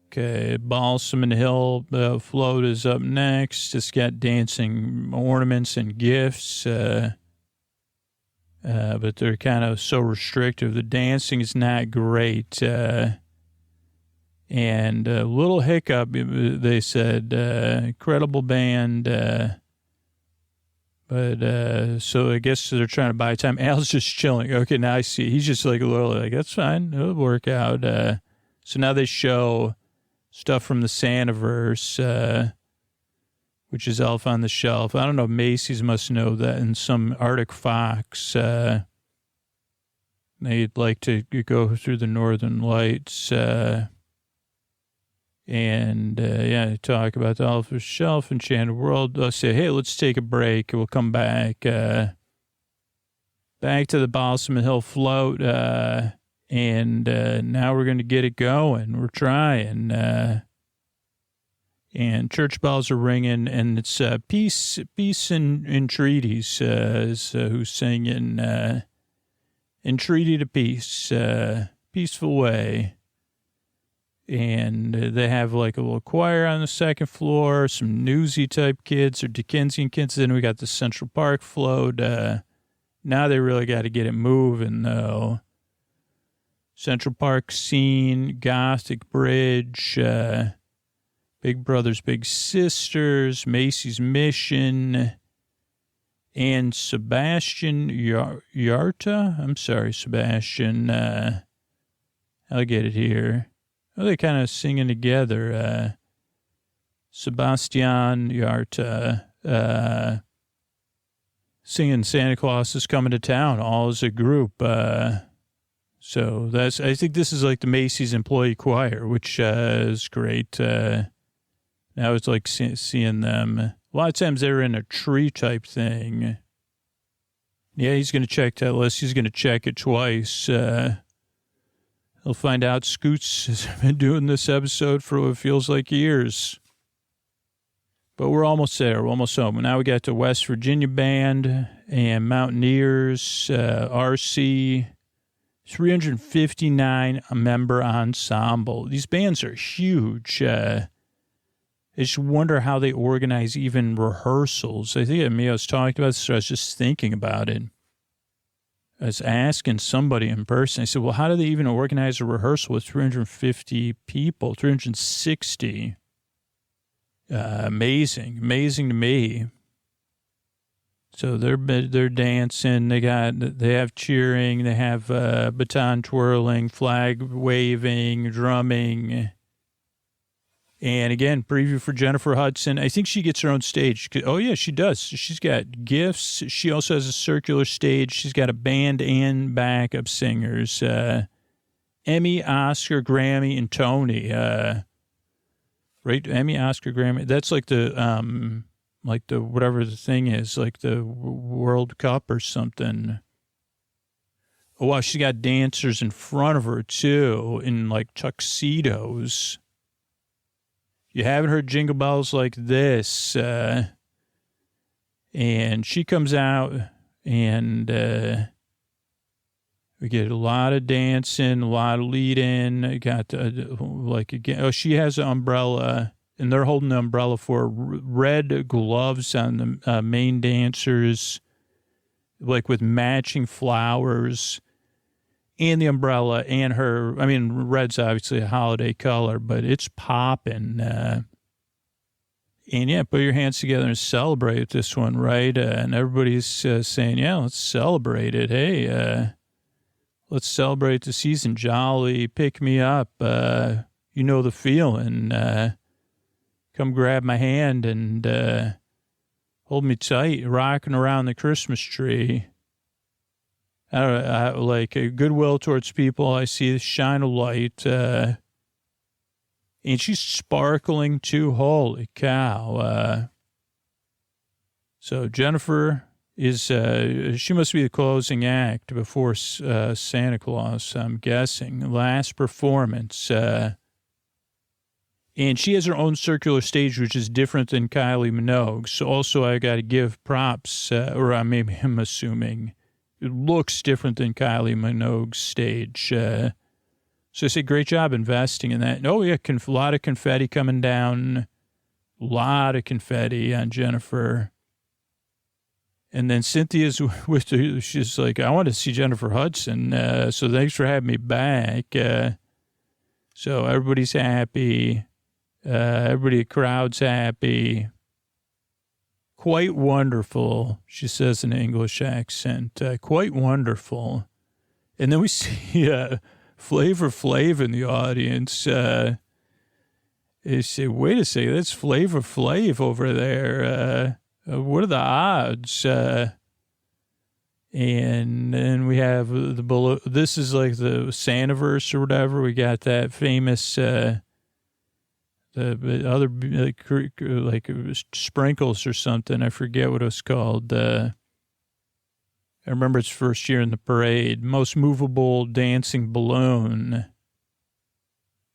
Okay, Balsam Hill float is up next. It's got dancing ornaments and gifts. But they're kind of so restrictive. The dancing is not great. And a little hiccup, they said, incredible band. But so I guess they're trying to buy time. Al's just chilling. Okay, now I see. He's just a little that's fine. It'll work out. So now they show stuff from the Santaverse, which is Elf on the Shelf. I don't know. Macy's must know that. And some Arctic Fox. They'd like to go through the Northern Lights. Talk about the Elf on the Shelf, Enchanted World. They'll say, hey, let's take a break. We'll come back. Back to the Balsam Hill float. And now we're going to get it going. We're trying. And church bells are ringing, and it's Peace and Treaties is who's singing Entreaty to Peace, Peaceful Way. And they have a little choir on the second floor, some newsy type kids or Dickensian kids. Then we got the Central Park float. Now they really got to get it moving, though. Central Park scene, Gothic Bridge, Big Brothers Big Sisters, Macy's Mission, and Sebastian Yarta. I'm sorry, Sebastian. I'll get it here. Oh, they're kind of singing together. Sebastian Yarta singing Santa Claus is Coming to Town, all as a group. So I think this is the Macy's employee choir, which is great. Now it's seeing them. A lot of times they're in a tree type thing. Yeah, he's going to check that list. He's going to check it twice. He'll find out Scoots has been doing this episode for what feels like years. But we're almost there. We're almost home. Now we got the West Virginia Band and Mountaineers, RC, 359-member ensemble. These bands are huge. I just wonder how they organize even rehearsals. I think I was talking about this, so I was just thinking about it. I was asking somebody in person. I said, well, how do they even organize a rehearsal with 350 people, 360? Amazing to me. So they're dancing. They have cheering. They have baton twirling, flag waving, drumming. And again, preview for Jennifer Hudson. I think she gets her own stage. Oh, yeah, she does. She's got gifts. She also has a circular stage. She's got a band and backup singers. Emmy, Oscar, Grammy, and Tony. Right? Emmy, Oscar, Grammy. That's the whatever the thing is, the World Cup or something. Oh, wow, she got dancers in front of her, too, in, tuxedos. You haven't heard jingle bells like this. And she comes out, and we get a lot of dancing, a lot of lead-in. Got, she has an umbrella, and they're holding the umbrella for red gloves on the main dancers, with matching flowers. and the umbrella and her. I mean, red's obviously a holiday color, but it's popping. And yeah, put your hands together and celebrate this one, right? And everybody's saying, yeah, let's celebrate it. Hey, let's celebrate the season. Jolly, pick me up. You know the feeling. Come grab my hand and hold me tight, rocking around the Christmas tree. I don't know, like a goodwill towards people. I see the shine of light. And she's sparkling too. Holy cow. So Jennifer is, she must be the closing act before Santa Claus, I'm guessing. Last performance. And she has her own circular stage, which is different than Kylie Minogue's. So also I got to give props, or maybe I'm assuming it looks different than Kylie Minogue's stage. So I say, great job investing in that. Oh, yeah, a lot of confetti coming down. A lot of confetti on Jennifer. And then Cynthia's with her. She's like, I want to see Jennifer Hudson. So thanks for having me back. So everybody's happy. The crowd's happy. Quite wonderful, she says in an English accent. Quite wonderful. And then we see Flavor Flav in the audience. They say, wait a second, that's Flavor Flav over there. What are the odds? And then we have the below. This is like the Santaverse or whatever. We got that famous, the other like sprinkles or something. I forget what it was called. I remember its first year in the parade. Most movable dancing balloon.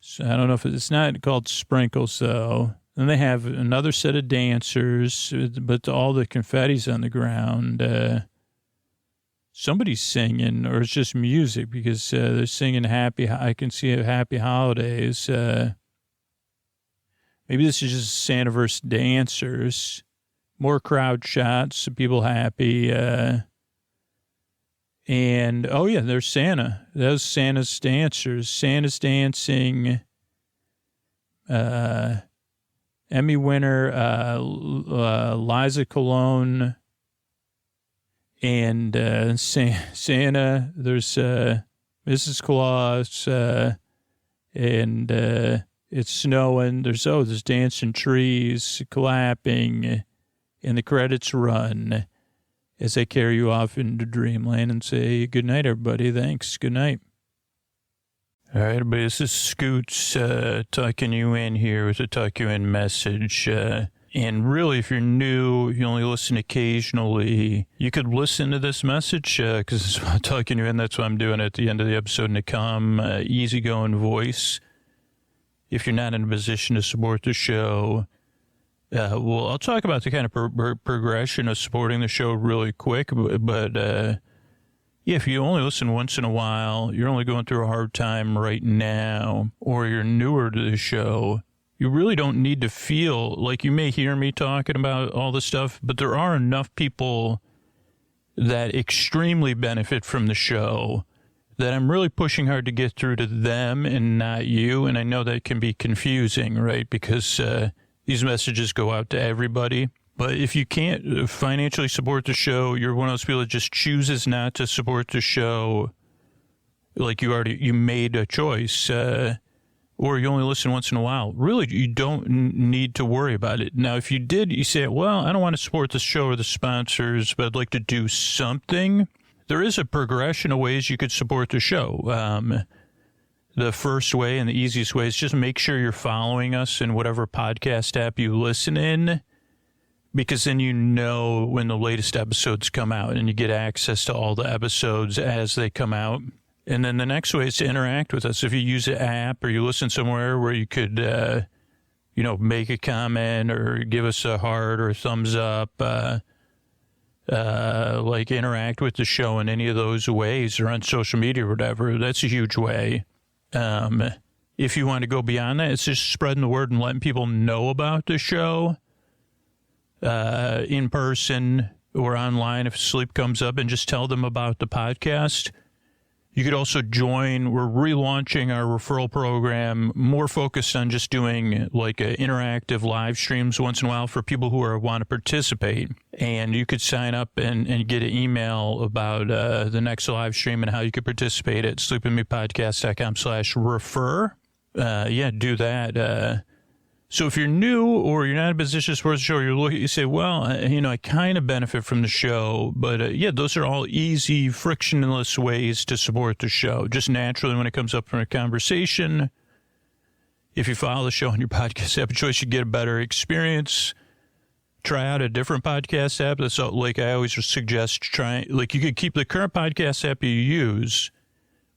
So I don't know if it's not called sprinkles though. Then they have another set of dancers, but all the confetti's on the ground. Somebody's singing, or it's just music because they're singing happy. I can see happy holidays. Maybe this is just Santaverse dancers. More crowd shots, people happy. And, oh, yeah, there's Santa. Those Santa's dancers. Santa's dancing. Emmy winner Liza Colon. And Santa, there's Mrs. Claus. And it's snowing. There's dancing trees, clapping. And the credits run as I carry you off into dreamland and say, good night, everybody. Thanks. Good night. All right, everybody, this is Scoots tucking you in here with a tuck you in message. And really, if you're new, you only listen occasionally, you could listen to this message because it's about tucking you in. That's what I'm doing at the end of the episode in a calm, easygoing voice. If you're not in a position to support the show, well, I'll talk about the kind of progression of supporting the show really quick, but yeah, if you only listen once in a while, you're only going through a hard time right now, or you're newer to the show, you really don't need to feel like you may hear me talking about all this stuff, but there are enough people that extremely benefit from the show that I'm really pushing hard to get through to them and not you. And I know that can be confusing, right? Because these messages go out to everybody. But if you can't financially support the show, you're one of those people that just chooses not to support the show. Like you made a choice, or you only listen once in a while. Really, you don't need to worry about it. Now, if you did, you say, well, I don't want to support the show or the sponsors, but I'd like to do something. There is a progression of ways you could support the show. The first way and the easiest way is just make sure you're following us in whatever podcast app you listen in, because then you know when the latest episodes come out and you get access to all the episodes as they come out. And then the next way is to interact with us. If you use an app or you listen somewhere where you could, make a comment or give us a heart or a thumbs up, like interact with the show in any of those ways or on social media or whatever, that's a huge way. If you want to go beyond that, it's just spreading the word and letting people know about the show, in person or online. If sleep comes up, and just tell them about the podcast. You could also join. We're relaunching our referral program, more focused on just doing like interactive live streams once in a while for people who want to participate. And you could sign up and get an email about the next live stream and how you could participate at sleepwithmepodcast.com/refer. Do that. So if you're new or you're not in a position to support the show, you say, well, I kind of benefit from the show, but those are all easy, frictionless ways to support the show. Just naturally when it comes up from a conversation, if you follow the show on your podcast app of choice, you get a better experience. Try out a different podcast app. That's like I always suggest you could keep the current podcast app you use,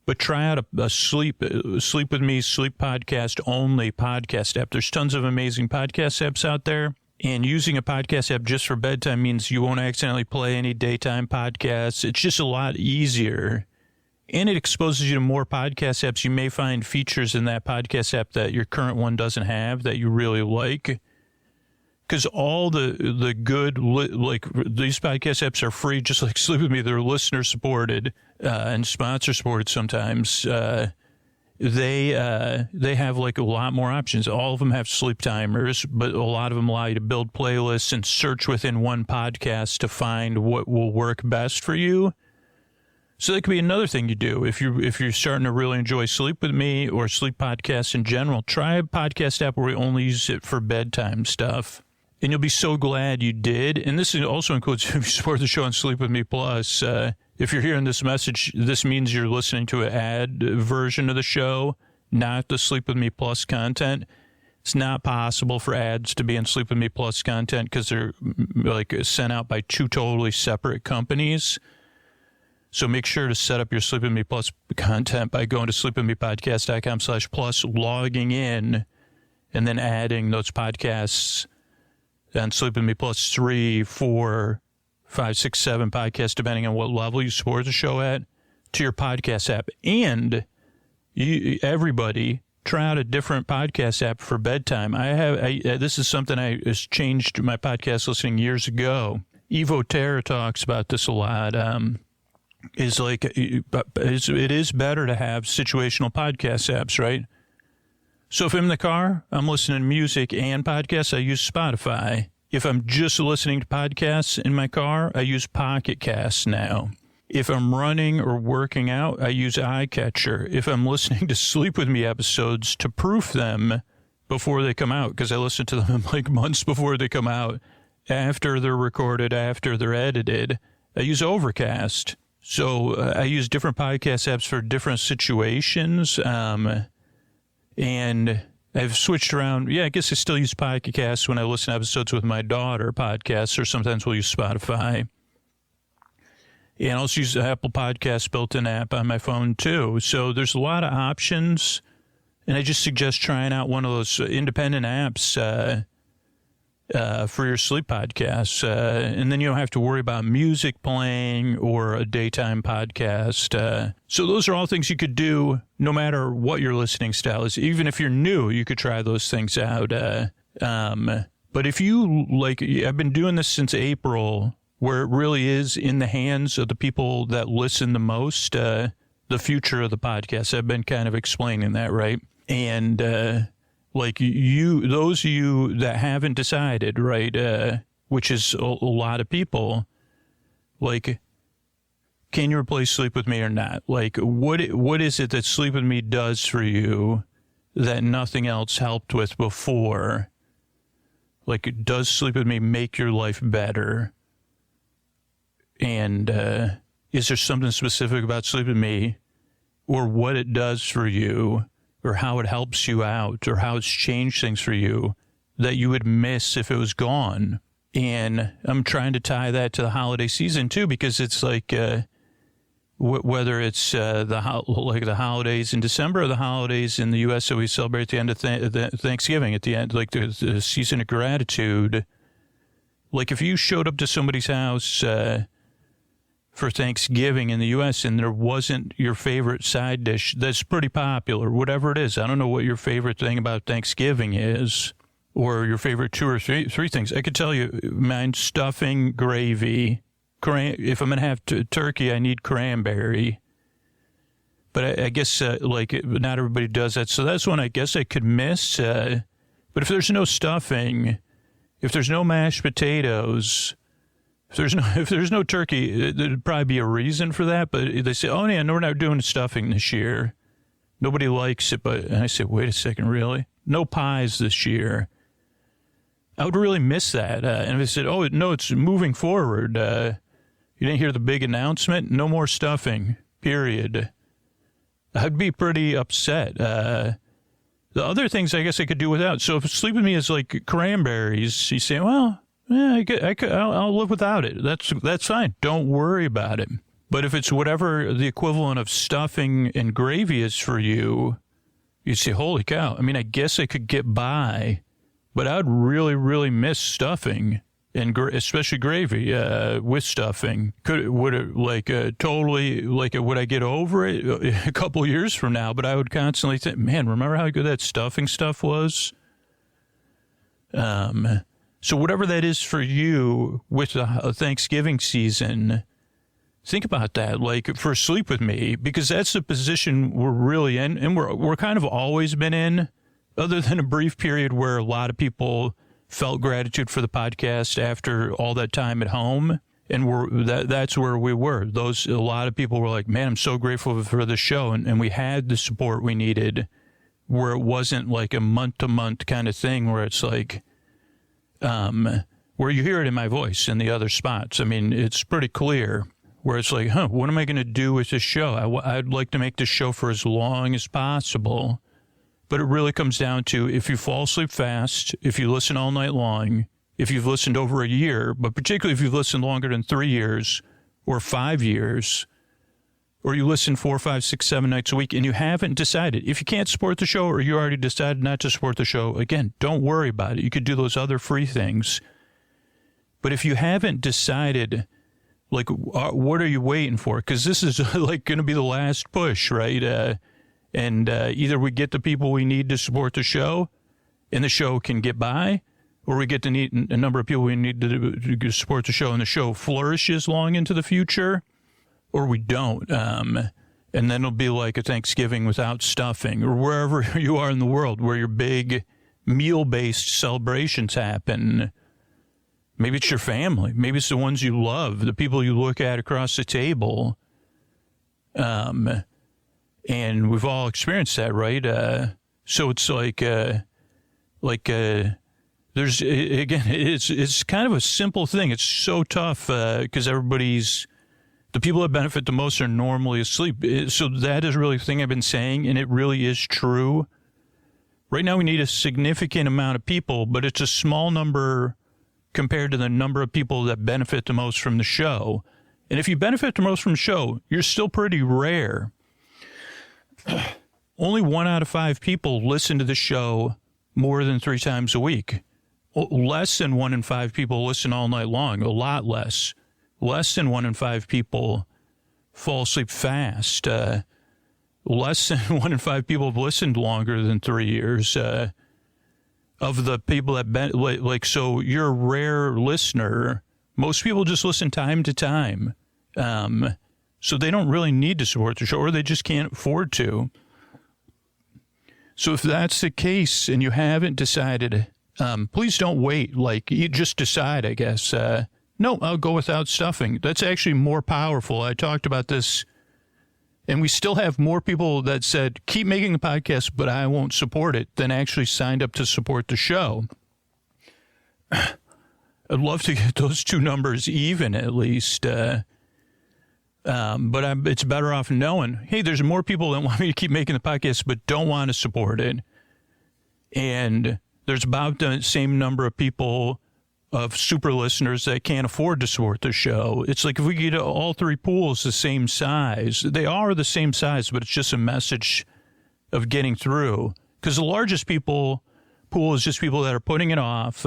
but try out a sleep with me, sleep podcast only podcast app. There's tons of amazing podcast apps out there. And using a podcast app just for bedtime means you won't accidentally play any daytime podcasts. It's just a lot easier. And it exposes you to more podcast apps. You may find features in that podcast app that your current one doesn't have that you really like. Because all the good, these podcast apps are free, just like Sleep With Me. They're listener supported and sponsor supported sometimes. They have like a lot more options. All of them have sleep timers, but a lot of them allow you to build playlists and search within one podcast to find what will work best for you. So that could be another thing you do. If you're starting to really enjoy Sleep With Me or sleep podcasts in general, try a podcast app where we only use it for bedtime stuff. And you'll be so glad you did. And this also includes if you support the show on Sleep With Me Plus. If you're hearing this message, this means you're listening to an ad version of the show, not the Sleep With Me Plus content. It's not possible for ads to be in Sleep With Me Plus content because they're like sent out by two totally separate companies. So make sure to set up your Sleep With Me Plus content by going to sleepwithmepodcast.com/plus, logging in, and then adding those podcasts on Sleep With Me Plus 3, 4, 5, 6, 7 podcasts, depending on what level you support the show at, to your podcast app. And everybody, try out a different podcast app for bedtime. This is something I changed my podcast listening years ago. Evo Terra talks about this a lot. It is better to have situational podcast apps, right? So if I'm in the car, I'm listening to music and podcasts, I use Spotify. If I'm just listening to podcasts in my car, I use Pocket Casts now. If I'm running or working out, I use iCatcher. If I'm listening to Sleep With Me episodes to proof them before they come out, because I listen to them like months before they come out, after they're recorded, after they're edited, I use Overcast. So I use different podcast apps for different situations. And I've switched around. Yeah, I guess I still use Pocket Casts when I listen to episodes with my daughter podcasts, or sometimes we'll use Spotify. And I also use the Apple Podcasts built-in app on my phone, too. So there's a lot of options. And I just suggest trying out one of those independent apps for your sleep podcasts. And then you don't have to worry about music playing or a daytime podcast. So those are all things you could do no matter what your listening style is. Even if you're new, you could try those things out. But if you I've been doing this since April, where it really is in the hands of the people that listen the most, the future of the podcast. I've been kind of explaining that, right? And, those of you that haven't decided, right, which is a lot of people, can you replace Sleep With Me or not? What is it that Sleep With Me does for you that nothing else helped with before? Does Sleep With Me make your life better? And is there something specific about Sleep With Me, or what it does for you, or how it helps you out, or how it's changed things for you that you would miss if it was gone? And I'm trying to tie that to the holiday season, too, because it's whether it's the holidays in December or the holidays in the U.S. that we celebrate at the end of Thanksgiving, at the end, the season of gratitude. If you showed up to somebody's house for Thanksgiving in the U.S. and there wasn't your favorite side dish that's pretty popular, whatever it is. I don't know what your favorite thing about Thanksgiving is, or your favorite two or three things. I could tell you mine: stuffing, gravy. If I'm going to have turkey, I need cranberry. But I guess, not everybody does that. So that's one I guess I could miss. But if there's no stuffing, if there's no mashed potatoes, if there's no turkey, there'd probably be a reason for that. But they say, oh, yeah, no, we're not doing stuffing this year. Nobody likes it. And I say, wait a second, really? No pies this year. I would really miss that. And they said, oh, no, it's moving forward. You didn't hear the big announcement? No more stuffing, period. I'd be pretty upset. The other things I guess I could do without. So if Sleep With Me is like cranberries, you say, well, yeah, I'll live without it. That's fine. Don't worry about it. But if it's whatever the equivalent of stuffing and gravy is for you, you say, holy cow. I mean, I guess I could get by, but I would really, really miss stuffing. And especially gravy with stuffing. Would I get over it a couple years from now? But I would constantly think, man, remember how good that stuffing stuff was? So whatever that is for you with the Thanksgiving season, think about that. Like for Sleep With Me, because that's the position we're really in, and we're kind of always been in, other than a brief period where a lot of people felt gratitude for the podcast after all that time at home. And that's where we were. A lot of people were like, man, I'm so grateful for the show. And we had the support we needed, where it wasn't like a month-to-month kind of thing where it's like, where you hear it in my voice in the other spots. I mean, it's pretty clear where it's like, what am I going to do with this show? I'd like to make this show for as long as possible. But it really comes down to if you fall asleep fast, if you listen all night long, if you've listened over a year, but particularly if you've listened longer than 3 years or 5 years, or you listen 4, 5, 6, 7 nights a week and you haven't decided. If you can't support the show or you already decided not to support the show, again, don't worry about it. You could do those other free things. But if you haven't decided, like, what are you waiting for? Because this is like going to be the last push, right? And either we get the people we need to support the show and the show can get by, or we get to need a number of people we need to support the show and the show flourishes long into the future, or we don't. And then it'll be like a Thanksgiving without stuffing, or wherever you are in the world where your big meal-based celebrations happen. Maybe it's your family. Maybe it's the ones you love, the people you look at across the table. And we've all experienced that, right? So it's there's, again, it's kind of a simple thing. It's so tough because the people that benefit the most are normally asleep. So that is really the thing I've been saying, and it really is true. Right now we need a significant amount of people, but it's a small number compared to the number of people that benefit the most from the show. And if you benefit the most from the show, you're still pretty rare. Only 1 out of 5 people listen to the show more than 3 times a week. Less than 1 in 5 people listen all night long. A lot less. Less than 1 in 5 people fall asleep fast. Less than 1 in 5 people have listened longer than 3 years. Of the people that so you're a rare listener. Most people just listen time to time. So they don't really need to support the show, or they just can't afford to. So if that's the case and you haven't decided, please don't wait. Like, you just decide, I guess. No, I'll go without stuffing. That's actually more powerful. I talked about this, and we still have more people that said, keep making the podcast, but I won't support it, than actually signed up to support the show. I'd love to get those two numbers even, at least. But it's better off knowing, hey, there's more people that want me to keep making the podcast but don't want to support it. And there's about the same number of people, of super listeners, that can't afford to support the show. It's like if we get all 3 pools the same size, they are the same size, but it's just a message of getting through. Because the largest pool is just people that are putting it off,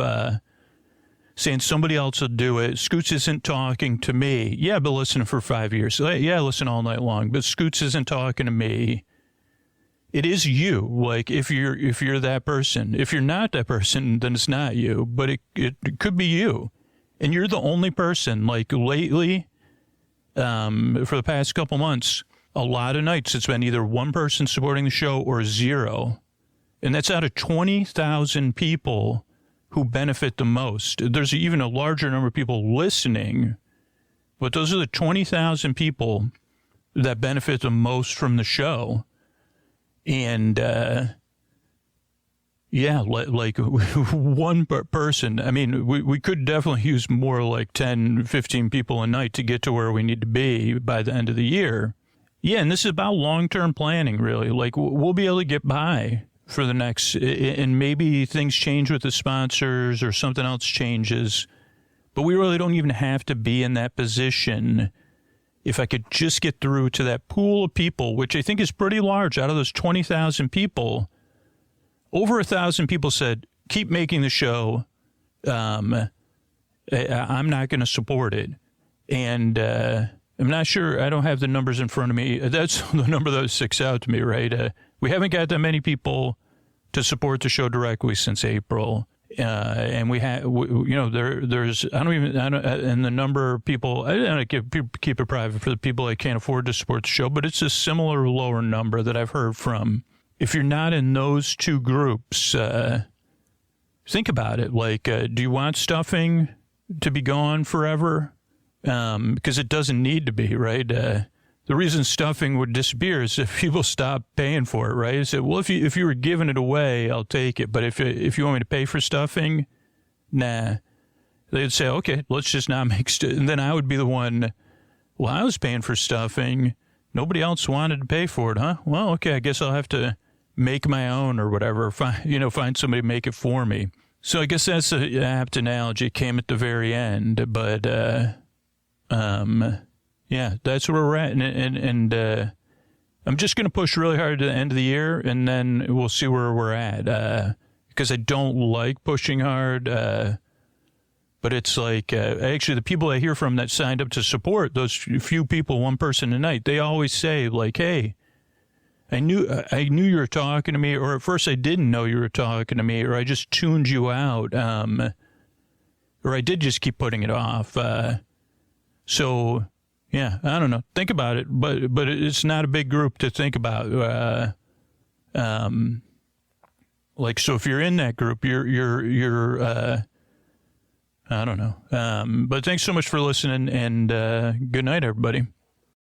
saying somebody else will do it. Scoots isn't talking to me. Yeah, I've been listening for 5 years. Yeah, I listen all night long, but Scoots isn't talking to me. It is you. Like, if you're that person. If you're not that person, then it's not you. But it could be you. And you're the only person, like, lately, for the past couple months, a lot of nights it's been either one person supporting the show or zero. And that's out of 20,000 people who benefit the most. There's even a larger number of people listening, but those are the 20,000 people that benefit the most from the show. And, yeah, like one person. I mean, we could definitely use more like 10, 15 people a night to get to where we need to be by the end of the year. Yeah, and this is about long-term planning, really. Like, we'll be able to get by for the next, and maybe things change with the sponsors or something else changes, but we really don't even have to be in that position. If I could just get through to that pool of people, which I think is pretty large, out of those 20,000 people, over 1,000 people said, keep making the show. I'm not going to support it. And I'm not sure. I don't have the numbers in front of me. That's the number that sticks out to me, right? We haven't got that many people to support the show directly since April. And we have, there's, and the number of people, I don't keep it private for the people that can't afford to support the show, but it's a similar lower number that I've heard from. If you're not in those two groups, think about it. Like, do you want stuffing to be gone forever? Because it doesn't need to be, right? The reason stuffing would disappear is if people stop paying for it, right? So, well, if you were giving it away, I'll take it. But if you want me to pay for stuffing, nah. They'd say, okay, let's just not make and then I would be the one, well, I was paying for stuffing. Nobody else wanted to pay for it, huh? Well, okay, I guess I'll have to make my own or whatever. Find somebody to make it for me. So I guess that's an apt analogy. It came at the very end, but yeah, that's where we're at, and I'm just going to push really hard to the end of the year, and then we'll see where we're at, because I don't like pushing hard, but it's like, actually, the people I hear from that signed up to support, those few people, one person a night, they always say, like, hey, I knew you were talking to me, or at first I didn't know you were talking to me, or I just tuned you out, or I did just keep putting it off, so... Yeah, I don't know. Think about it, but it's not a big group to think about. Like, so if you're in that group, you're I don't know. But thanks so much for listening, and good night, everybody.